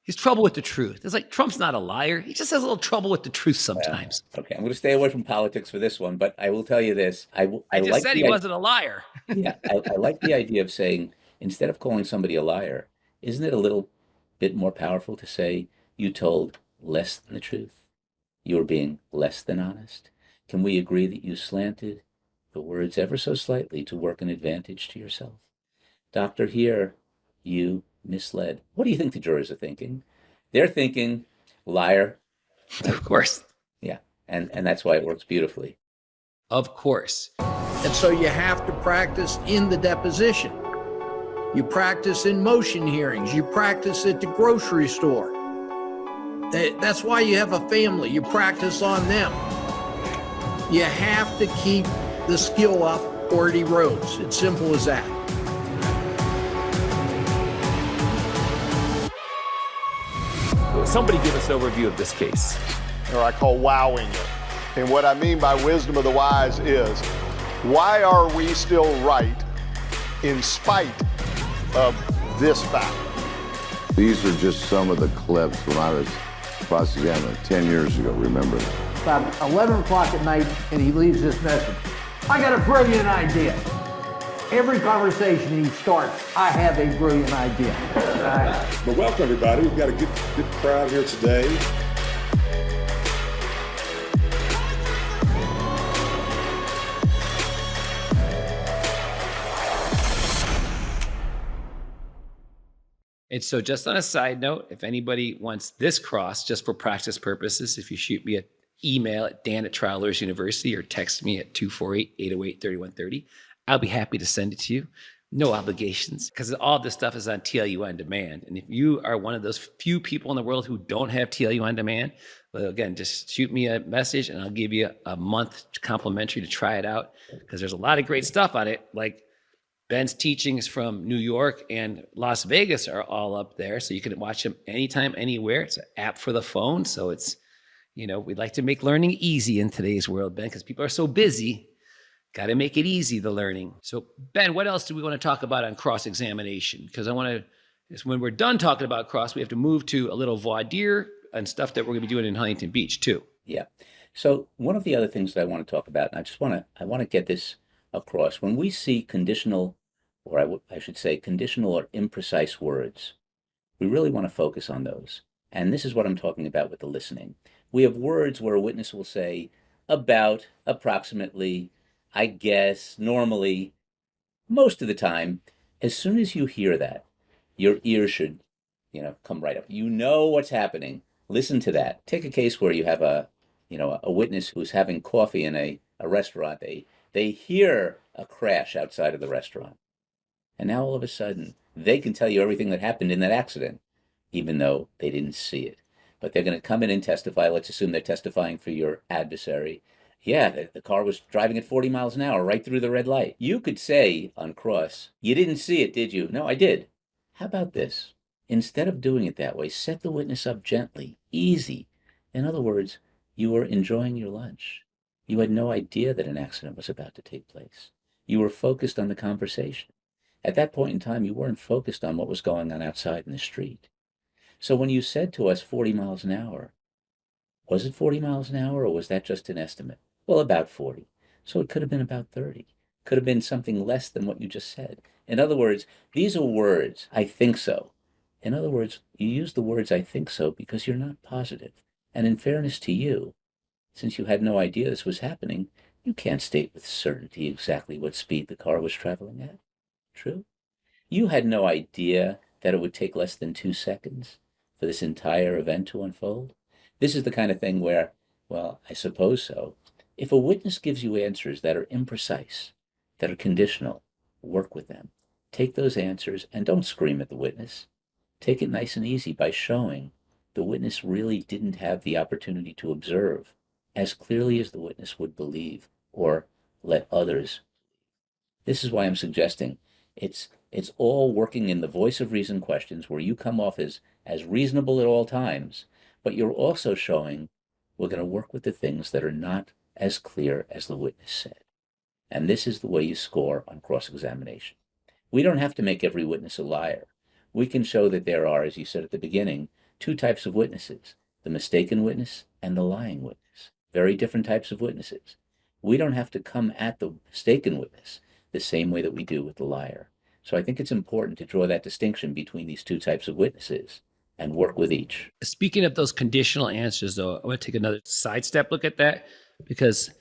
He's trouble with the truth. It's like Trump's not a liar. He just has a little trouble with the truth sometimes. Okay, I'm going to stay away from politics for this one, but I will tell you this. I just like said he wasn't a liar. Yeah, I like the idea of saying, instead of calling somebody a liar, isn't it a little bit more powerful to say you told less than the truth? You were being less than honest? Can we agree that you slanted the words ever so slightly to work an advantage to yourself? Doctor, here, you misled. What do you think the jurors are thinking? They're thinking, liar. Of course. Yeah. And that's why it works beautifully. Of course. And so you have to practice in the deposition. You practice in motion hearings. You practice at the grocery store. That's why you have a family. You practice on them. You have to keep the skill up or it erodes. It's simple as that. Somebody give us an overview of this case. Or I call wowing it. And what I mean by wisdom of the wise is, why are we still right in spite of this fact? These are just some of the clips when I was cross-examined 10 years ago, remember that. About 11 o'clock at night, and he leaves this message. I got a brilliant idea. Every conversation he starts, I have a brilliant idea. But welcome, everybody. We've got a good crowd here today. And so just on a side note, if anybody wants this cross just for practice purposes, if you shoot me an email at dan@triallawyers.university or text me at 248-808-3130, I'll be happy to send it to you. No obligations, because all this stuff is on TLU On Demand. And if you are one of those few people in the world who don't have TLU On Demand, well, again, just shoot me a message and I'll give you a month complimentary to try it out, because there's a lot of great stuff on it. Like Ben's teachings from New York and Las Vegas are all up there. So you can watch them anytime, anywhere. It's an app for the phone. So it's, we'd like to make learning easy in today's world, Ben, because people are so busy. Got to make it easy, the learning. So Ben, what else do we want to talk about on cross-examination? Because when we're done talking about cross, we have to move to a little voir dire and stuff that we're going to be doing in Huntington Beach too. Yeah. So one of the other things that I want to talk about, and I want to get this across, when we see conditional, or I should say conditional or imprecise words, we really want to focus on those. And this is what I'm talking about with the listening. We have words where a witness will say about, approximately, I guess, normally, most of the time. As soon as you hear that, your ear should, come right up. You know what's happening. Listen to that. Take a case where you have a witness who's having coffee in a restaurant. They hear a crash outside of the restaurant. And now all of a sudden, they can tell you everything that happened in that accident, even though they didn't see it. But they're going to come in and testify. Let's assume they're testifying for your adversary. Yeah, the car was driving at 40 miles an hour right through the red light. You could say on cross, you didn't see it, did you? No, I did. How about this? Instead of doing it that way, set the witness up gently, easy. In other words, you were enjoying your lunch. You had no idea that an accident was about to take place. You were focused on the conversation. At that point in time, you weren't focused on what was going on outside in the street. So when you said to us 40 miles an hour, was it 40 miles an hour or was that just an estimate? Well, about 40. So it could have been about 30. Could have been something less than what you just said. In other words, these are words, I think so. In other words, you use the words I think so because you're not positive. And in fairness to you, since you had no idea this was happening, you can't state with certainty exactly what speed the car was traveling at. True? You had no idea that it would take less than 2 seconds for this entire event to unfold. This is the kind of thing where, well, I suppose so. If a witness gives you answers that are imprecise, that are conditional, work with them. Take those answers and don't scream at the witness. Take it nice and easy by showing the witness really didn't have the opportunity to observe as clearly as the witness would believe or let others. This is why I'm suggesting it's all working in the voice of reason questions where you come off as reasonable at all times, but you're also showing we're going to work with the things that are not as clear as the witness said. And this is the way you score on cross-examination. We don't have to make every witness a liar. We can show that there are, as you said at the beginning, 2 types of witnesses, the mistaken witness and the lying witness. Very different types of witnesses. We don't have to come at the mistaken witness the same way that we do with the liar. So I think it's important to draw that distinction between these 2 types of witnesses and work with each. Speaking of those conditional answers, though, I want to take another sidestep look at that because,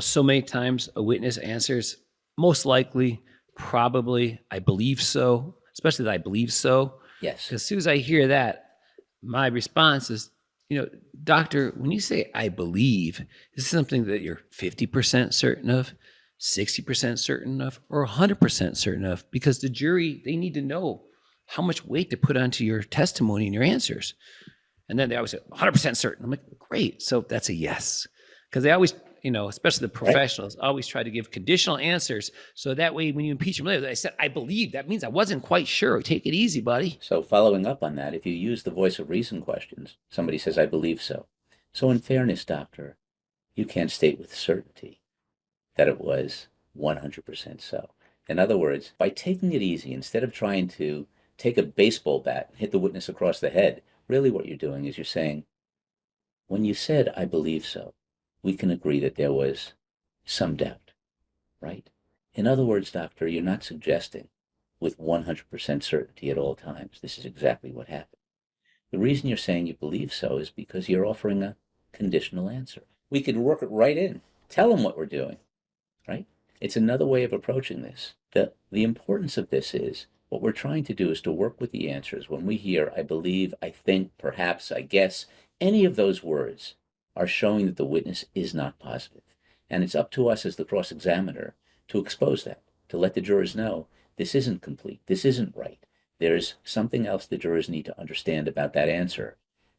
so many times a witness answers most likely, probably, I believe so, especially that I believe so. Yes. As soon as I hear that, my response is, Doctor, when you say I believe, is this something that you're 50% certain of, 60% certain of, or 100% certain of? Because the jury, they need to know how much weight to put onto your testimony and your answers. And then they always say 100% certain. I'm like, great. So that's a yes. Because they always, especially the professionals, always try to give conditional answers. So that way, when you impeach them later, I said, I believe, that means I wasn't quite sure. Take it easy, buddy. So following up on that, if you use the voice of reason questions, somebody says, I believe so. So in fairness, doctor, you can't state with certainty that it was 100% so. In other words, by taking it easy, instead of trying to take a baseball bat and hit the witness across the head, really what you're doing is you're saying, when you said, I believe so, we can agree that there was some doubt, right? In other words, doctor, you're not suggesting with 100% certainty at all times, this is exactly what happened. The reason you're saying you believe so is because you're offering a conditional answer. We could work it right in. Tell them what we're doing, right? It's another way of approaching this. The importance of this is, what we're trying to do is to work with the answers. When we hear, I believe, I think, perhaps, I guess, any of those words are showing that the witness is not positive. And it's up to us as the cross-examiner to expose that, to let the jurors know this isn't complete, this isn't right. There's something else the jurors need to understand about that answer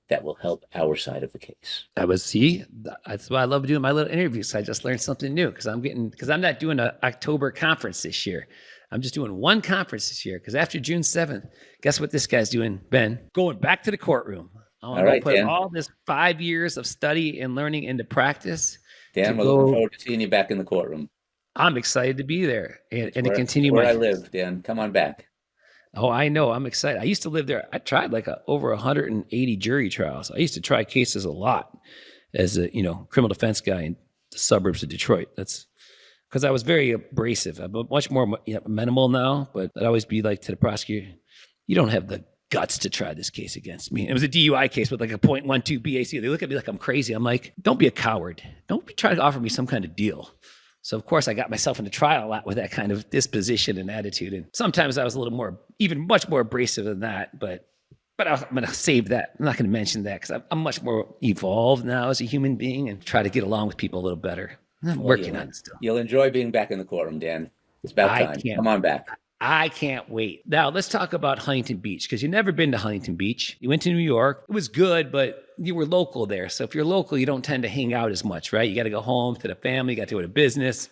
that will help our side of the case. That's why I love doing my little interviews. I just learned something new because I'm not doing an October conference this year. I'm just doing one conference this year because after June 7th, guess what this guy's doing, Ben? Going back to the courtroom. I want to put Dan, all this 5 years of study and learning into practice. Dan, we're looking forward to seeing you back in the courtroom. I'm excited to be there and to continue where I live, Dan. Come on back. Oh, I know. I'm excited. I used to live there. I tried over 180 jury trials. I used to try cases a lot as a criminal defense guy in the suburbs of Detroit. That's because I was very abrasive. I'm much more amenable now, but I'd always be like to the prosecutor, you don't have the guts to try this case against me. It was a DUI case with a 0.12 BAC. They look at me like I'm crazy. I'm like, don't be a coward. Don't be trying to offer me some kind of deal. So of course I got myself into trial a lot with that kind of disposition and attitude. And sometimes I was a little more, even much more abrasive than that, but I'm going to save that. I'm not going to mention that because I'm much more evolved now as a human being and try to get along with people a little better. I'm working on it still. You'll enjoy being back in the courtroom, Dan. It's about time. Come on back. I can't wait. Now, let's talk about Huntington Beach, because you've never been to Huntington Beach. You went to New York. It was good, but you were local there. So if you're local, you don't tend to hang out as much, right? You got to go home to the family. You got to go to business.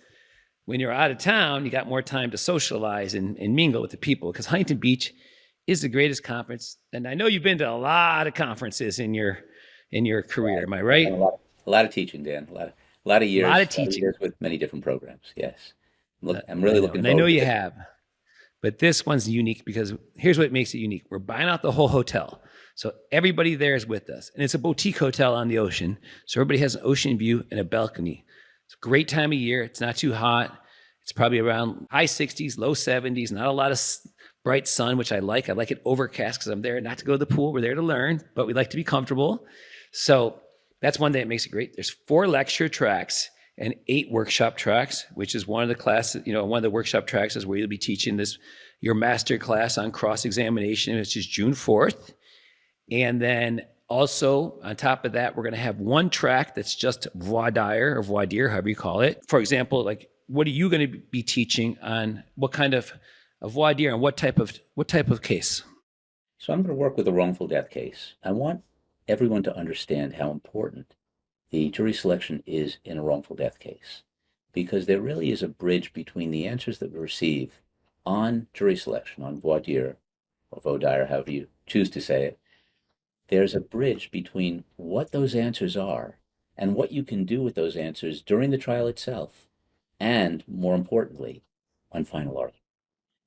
When you're out of town, you got more time to socialize and mingle with the people, because Huntington Beach is the greatest conference. And I know you've been to a lot of conferences in your career. Am I right? A lot of teaching, Dan. A lot of years. A lot of teaching. Years with many different programs. Yes. I'm really looking forward to it. I know you this. have. But this one's unique because here's what makes it unique. We're buying out the whole hotel. So everybody there is with us. And it's a boutique hotel on the ocean. So everybody has an ocean view and a balcony. It's a great time of year. It's not too hot. It's probably around high 60s, low 70s, not a lot of bright sun, which I like. I like it overcast because I'm there not to go to the pool. We're there to learn, but we like to be comfortable. So that's one thing that makes it great. There's 4 lecture tracks and 8 workshop tracks, which is one of the classes, one of the workshop tracks is where you'll be teaching your master class on cross-examination, which is June 4th. And then also on top of that, we're going to have one track that's just voir dire or voir dire, however you call it. For example, what are you going to be teaching on what kind of voir dire and what type of case? So I'm going to work with a wrongful death case. I want everyone to understand how important the jury selection is in a wrongful death case, because there really is a bridge between the answers that we receive on jury selection, on voir dire, or voir dire, however you choose to say it. There's a bridge between what those answers are and what you can do with those answers during the trial itself, and more importantly, on final argument.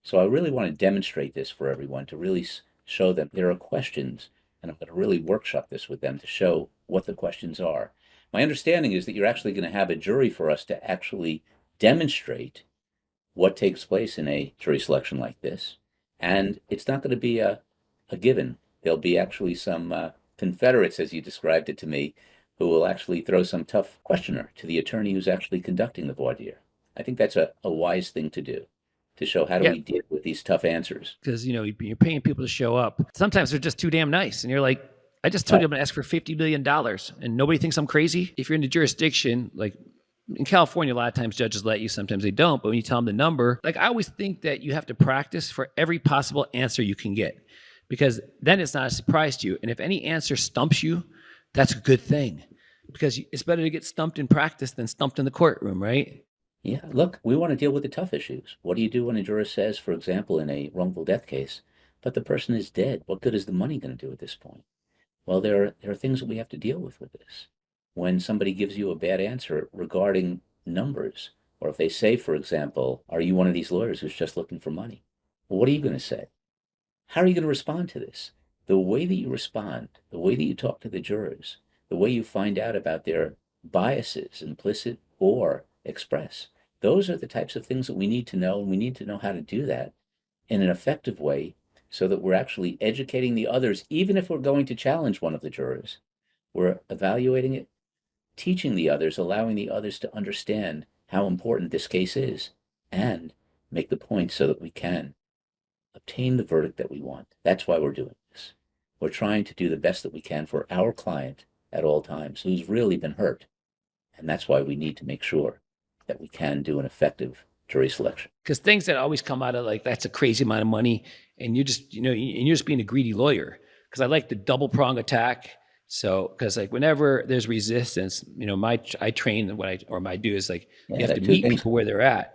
So I really want to demonstrate this for everyone to really show them there are questions, and I'm going to really workshop this with them to show what the questions are. My understanding is that you're actually going to have a jury for us to actually demonstrate what takes place in a jury selection like this. And it's not going to be a given. There'll be actually some Confederates, as you described it to me, who will actually throw some tough questioner to the attorney who's actually conducting the voir dire. I think that's a wise thing to do, to show how do we deal with these tough answers. Because, you're paying people to show up. Sometimes they're just too damn nice. And you're like, I just told you I'm going to ask for $50 million and nobody thinks I'm crazy. If you're in the jurisdiction, like in California, a lot of times judges let you, sometimes they don't. But when you tell them the number, like I always think that you have to practice for every possible answer you can get, because then it's not a surprise to you. And if any answer stumps you, that's a good thing, because it's better to get stumped in practice than stumped in the courtroom, right? Yeah, look, we want to deal with the tough issues. What do you do when a juror says, for example, in a wrongful death case, but the person is dead? What good is the money going to do at this point? Well, there are things that we have to deal with this. When somebody gives you a bad answer regarding numbers, or if they say, for example, are you one of these lawyers who's just looking for money? Well, what are you going to say? How are you going to respond to this? The way that you respond, the way that you talk to the jurors, the way you find out about their biases, implicit or express, those are the types of things that we need to know, and we need to know how to do that in an effective way so that we're actually educating the others. Even if we're going to challenge one of the jurors, we're evaluating it, teaching the others, allowing the others to understand how important this case is, and make the point so that we can obtain the verdict that we want. That's why we're doing this. We're trying to do the best that we can for our client at all times, who's really been hurt. And that's why we need to make sure that we can do an effective jury selection. Because things that always come out of like, that's a crazy amount of money, and you're just, and you're just being a greedy lawyer. Because I like the double prong attack. So, because like whenever there's resistance, I train what I do is like, you have to meet people where they're at.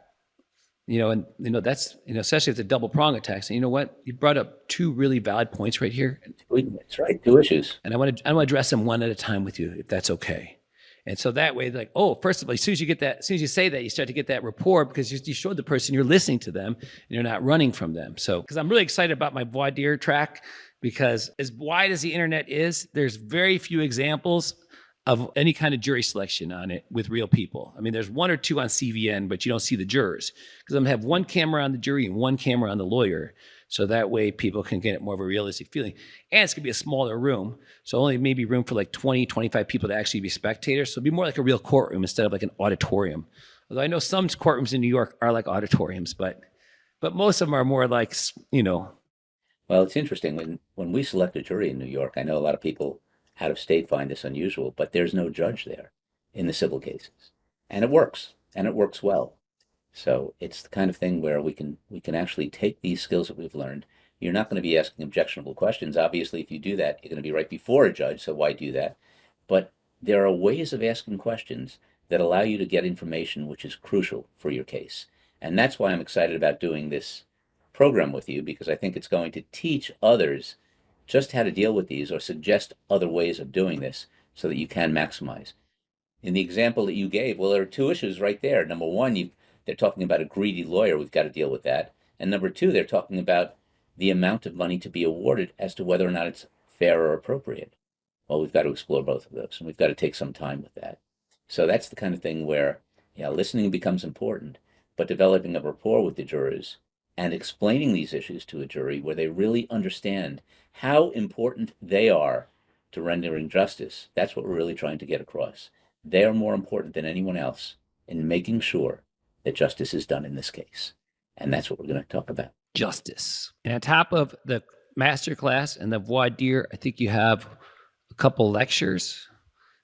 That's, especially if it's a double prong attack. So you know what? You brought up two really valid points right here. That's right, two issues. And I want to address them one at a time with you, if that's okay. And so that way, like, oh, first of all, as soon as you say that, you start to get that rapport, because you showed the person you're listening to them and you're not running from them. So, because I'm really excited about my voir dire track, because as wide as the internet is, there's very few examples of any kind of jury selection on it with real people. I mean, there's one or two on CVN, but you don't see the jurors, because I'm going to have one camera on the jury and one camera on the lawyer. So that way people can get more of a realistic feeling. And it's going to be a smaller room. So only maybe room for like 20, 25 people to actually be spectators. So it'll be more like a real courtroom instead of like an auditorium. Although I know some courtrooms in New York are like auditoriums, but most of them are more like, Well, it's interesting. When we select a jury in New York, I know a lot of people out of state find this unusual, but there's no judge there in the civil cases. And it works well. So it's the kind of thing where we can actually take these skills that we've learned. You're not going to be asking objectionable questions. Obviously, if you do that, you're going to be right before a judge, so why do that? But there are ways of asking questions that allow you to get information which is crucial for your case. And that's why I'm excited about doing this program with you, because I think it's going to teach others just how to deal with these, or suggest other ways of doing this so that you can maximize. In the example that you gave, well, there are two issues right there. Number one, they're talking about a greedy lawyer. We've got to deal with that. And number two, they're talking about the amount of money to be awarded as to whether or not it's fair or appropriate. Well, we've got to explore both of those, and we've got to take some time with that. So that's the kind of thing where, listening becomes important, but developing a rapport with the jurors and explaining these issues to a jury where they really understand how important they are to rendering justice. That's what we're really trying to get across. They are more important than anyone else in making sure that justice is done in this case. And that's what we're going to talk about. Justice. And on top of the masterclass and the voir dire, I think you have a couple lectures.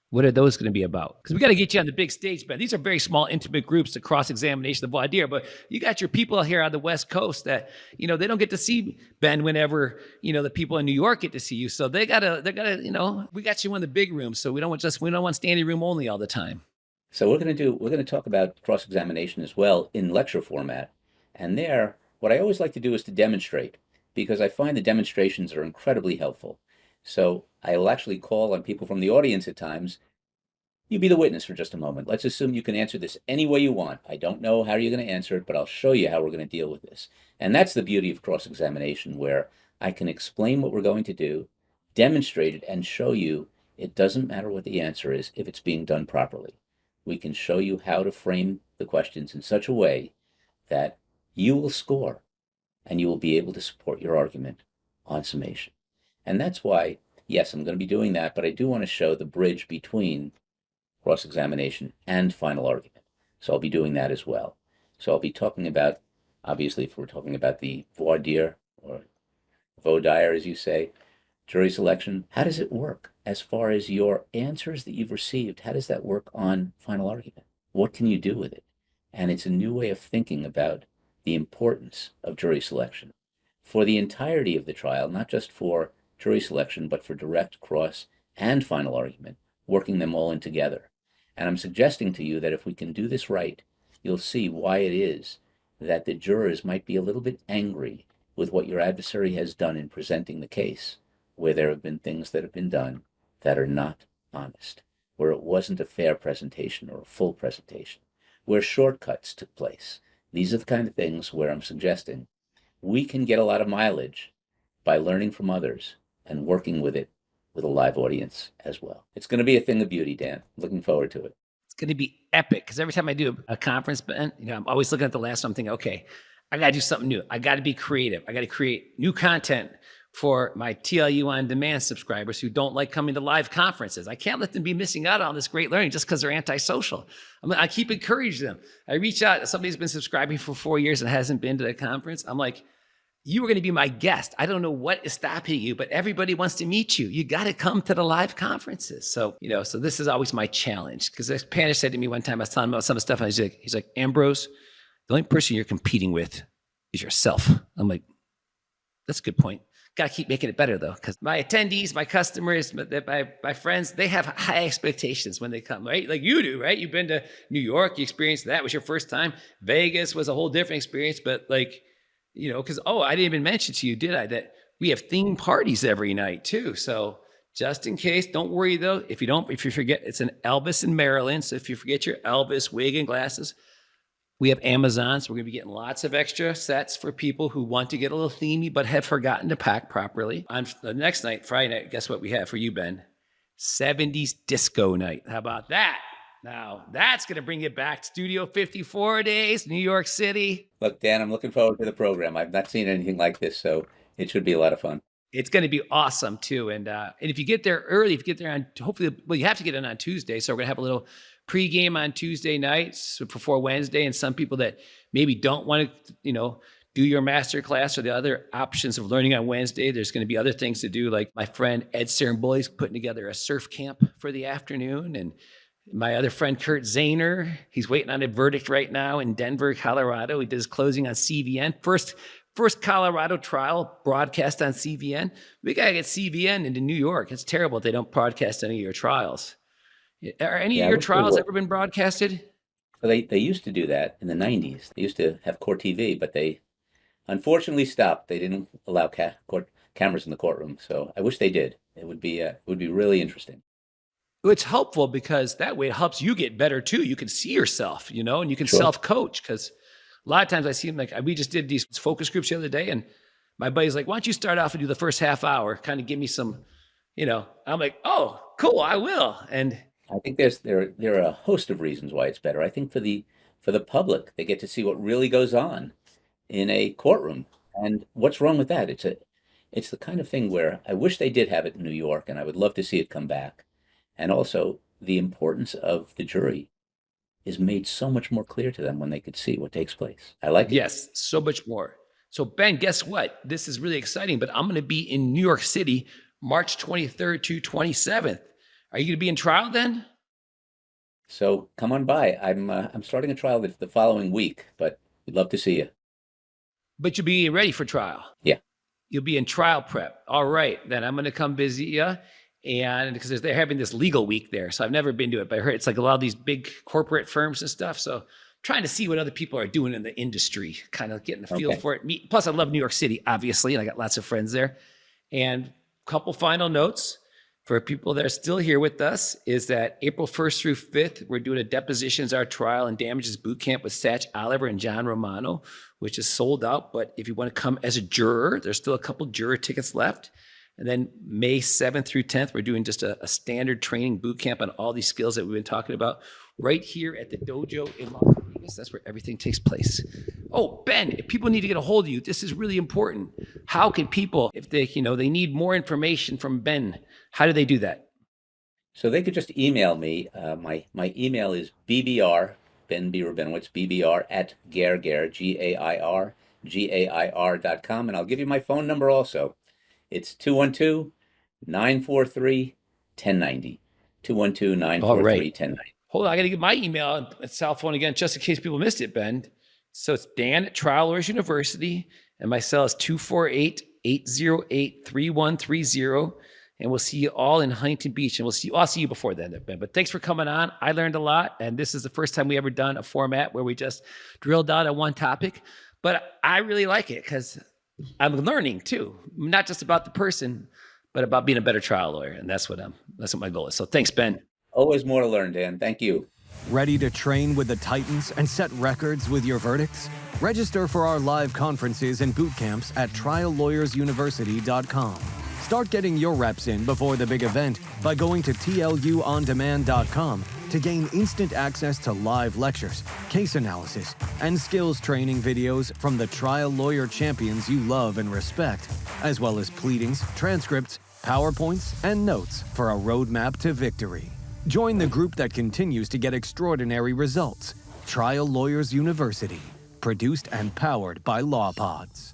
What are those going to be about? Because we got to get you on the big stage, Ben. These are very small, intimate groups, the cross-examination, the voir dire. But you got your people here on the West Coast that, they don't get to see Ben whenever, the people in New York get to see you. So they gotta, we got you in the big room. So we don't want standing room only all the time. So we're going to talk about cross-examination as well in lecture format. And there, what I always like to do is to demonstrate, because I find the demonstrations are incredibly helpful. So I will actually call on people from the audience at times. You be the witness for just a moment. Let's assume you can answer this any way you want. I don't know how you're going to answer it, but I'll show you how we're going to deal with this. And that's the beauty of cross-examination, where I can explain what we're going to do, demonstrate it, and show you it doesn't matter what the answer is if it's being done properly. We can show you how to frame the questions in such a way that you will score and you will be able to support your argument on summation. And that's why, yes, I'm going to be doing that, but I do want to show the bridge between cross-examination and final argument. So I'll be doing that as well. So I'll be talking about, obviously, if we're talking about the voir dire, or veau dire, as you say, jury selection, how does it work as far as your answers that you've received? How does that work on final argument? What can you do with it? And it's a new way of thinking about the importance of jury selection for the entirety of the trial, not just for jury selection, but for direct, cross, and final argument, working them all in together. And I'm suggesting to you that if we can do this right, you'll see why it is that the jurors might be a little bit angry with what your adversary has done in presenting the case, where there have been things that have been done that are not honest, where it wasn't a fair presentation or a full presentation, where shortcuts took place. These are the kind of things where I'm suggesting we can get a lot of mileage by learning from others and working with it with a live audience as well. It's going to be a thing of beauty, Dan. Looking forward to it. It's going to be epic because every time I do a conference, Ben, I'm always looking at the last one. I'm thinking, okay, I got to do something new. I got to be creative. I got to create new content for my TLU On Demand subscribers who don't like coming to live conferences. I can't let them be missing out on this great learning just because they're antisocial. I keep encouraging them. I reach out, somebody's been subscribing for 4 years and hasn't been to the conference. I'm like, you are going to be my guest. I don't know what is stopping you, but everybody wants to meet you. You got to come to the live conferences. So, so this is always my challenge. Because Panish said to me one time, I was telling him about some of the stuff, and he's like, Ambrose, the only person you're competing with is yourself. I'm like, that's a good point. Got to keep making it better though, because my attendees, my customers, my friends, they have high expectations when they come, right? Like you do, right? You've been to New York, you experienced that. It was your first time. Vegas was a whole different experience, but like, because, I didn't even mention to you, did I, that we have theme parties every night too. So just in case, don't worry though. If you forget, it's an Elvis in Maryland. So if you forget your Elvis wig and glasses, we have Amazon, so we're going to be getting lots of extra sets for people who want to get a little themey but have forgotten to pack properly. On the next night, Friday night, guess what we have for you, Ben? 70s disco night. How about that? Now, that's going to bring you back. Studio 54 days, New York City. Look, Dan, I'm looking forward to the program. I've not seen anything like this, so it should be a lot of fun. It's going to be awesome, too. And if you get there early, if you get there on, hopefully, you have to get in on Tuesday, so we're going to have a little pregame on Tuesday nights before Wednesday, and some people that maybe don't want to, do your masterclass or the other options of learning on Wednesday. There's going to be other things to do, like my friend Ed Seramboli's putting together a surf camp for the afternoon, and my other friend Kurt Zahner, he's waiting on a verdict right now in Denver, Colorado. He did his closing on CVN. First Colorado trial broadcast on CVN. We got to get CVN into New York. It's terrible if they don't broadcast any of your trials. Are any of your trials ever been broadcasted? Well, they used to do that in the 90s. They used to have court TV, but they unfortunately stopped. They didn't allow cameras in the courtroom. So I wish they did. It would be really interesting. It's helpful because that way it helps you get better too. You can see yourself, and you can self-coach. Because a lot of times I see them, like we just did these focus groups the other day, and my buddy's like, why don't you start off and do the first half hour, kind of give me some, I'm like, oh, cool, I will. And I think there are a host of reasons why it's better. I think for the public, they get to see what really goes on in a courtroom. And what's wrong with that? It's the kind of thing where I wish they did have it in New York, and I would love to see it come back. And also, the importance of the jury is made so much more clear to them when they could see what takes place. I like it. Yes, so much more. So Ben, guess what? This is really exciting, but I'm going to be in New York City, March 23rd to 27th. Are you going to be in trial then? So come on by. I'm starting a trial the following week, but we'd love to see you. But you'll be ready for trial. Yeah. You'll be in trial prep. All right, then I'm going to come visit you. And because they're having this legal week there. So I've never been to it, but I heard it's like a lot of these big corporate firms and stuff. So I'm trying to see what other people are doing in the industry, kind of getting a feel for it. Plus I love New York City, obviously, and I got lots of friends there. And a couple final notes for people that are still here with us is that April 1st through 5th, we're doing a depositions, our trial and damages boot camp with Satch Oliver and John Romano, which is sold out. But if you want to come as a juror, there's still a couple juror tickets left. And then May 7th through 10th, we're doing just a standard training boot camp on all these skills that we've been talking about right here at the dojo in Las Vegas. That's where everything takes place. Oh, Ben, if people need to get a hold of you, this is really important. How can people, if they, they need more information from Ben, how do they do that? So they could just email me. My email is bbr, Ben B. Rubinowitz, bbr at gair.com, and I'll give you my phone number also. It's 943-1090. 212-943-1090. Hold on, I got to get my email and cell phone again, just in case people missed it, Ben. So it's Dan at Trial Lawyers University, and my cell is 248-808-3130. And we'll see you all in Huntington Beach, and I'll see you before then, Ben. But thanks for coming on. I learned a lot, and this is the first time we ever done a format where we just drill down on one topic. But I really like it because I'm learning too, not just about the person, but about being a better trial lawyer, and that's what my goal is. So thanks, Ben. Always more to learn, Dan. Thank you. Ready to train with the Titans and set records with your verdicts? Register for our live conferences and boot camps at triallawyersuniversity.com. Start getting your reps in before the big event by going to tluondemand.com to gain instant access to live lectures, case analysis, and skills training videos from the trial lawyer champions you love and respect, as well as pleadings, transcripts, PowerPoints, and notes for a roadmap to victory. Join the group that continues to get extraordinary results. Trial Lawyers University, produced and powered by LawPods.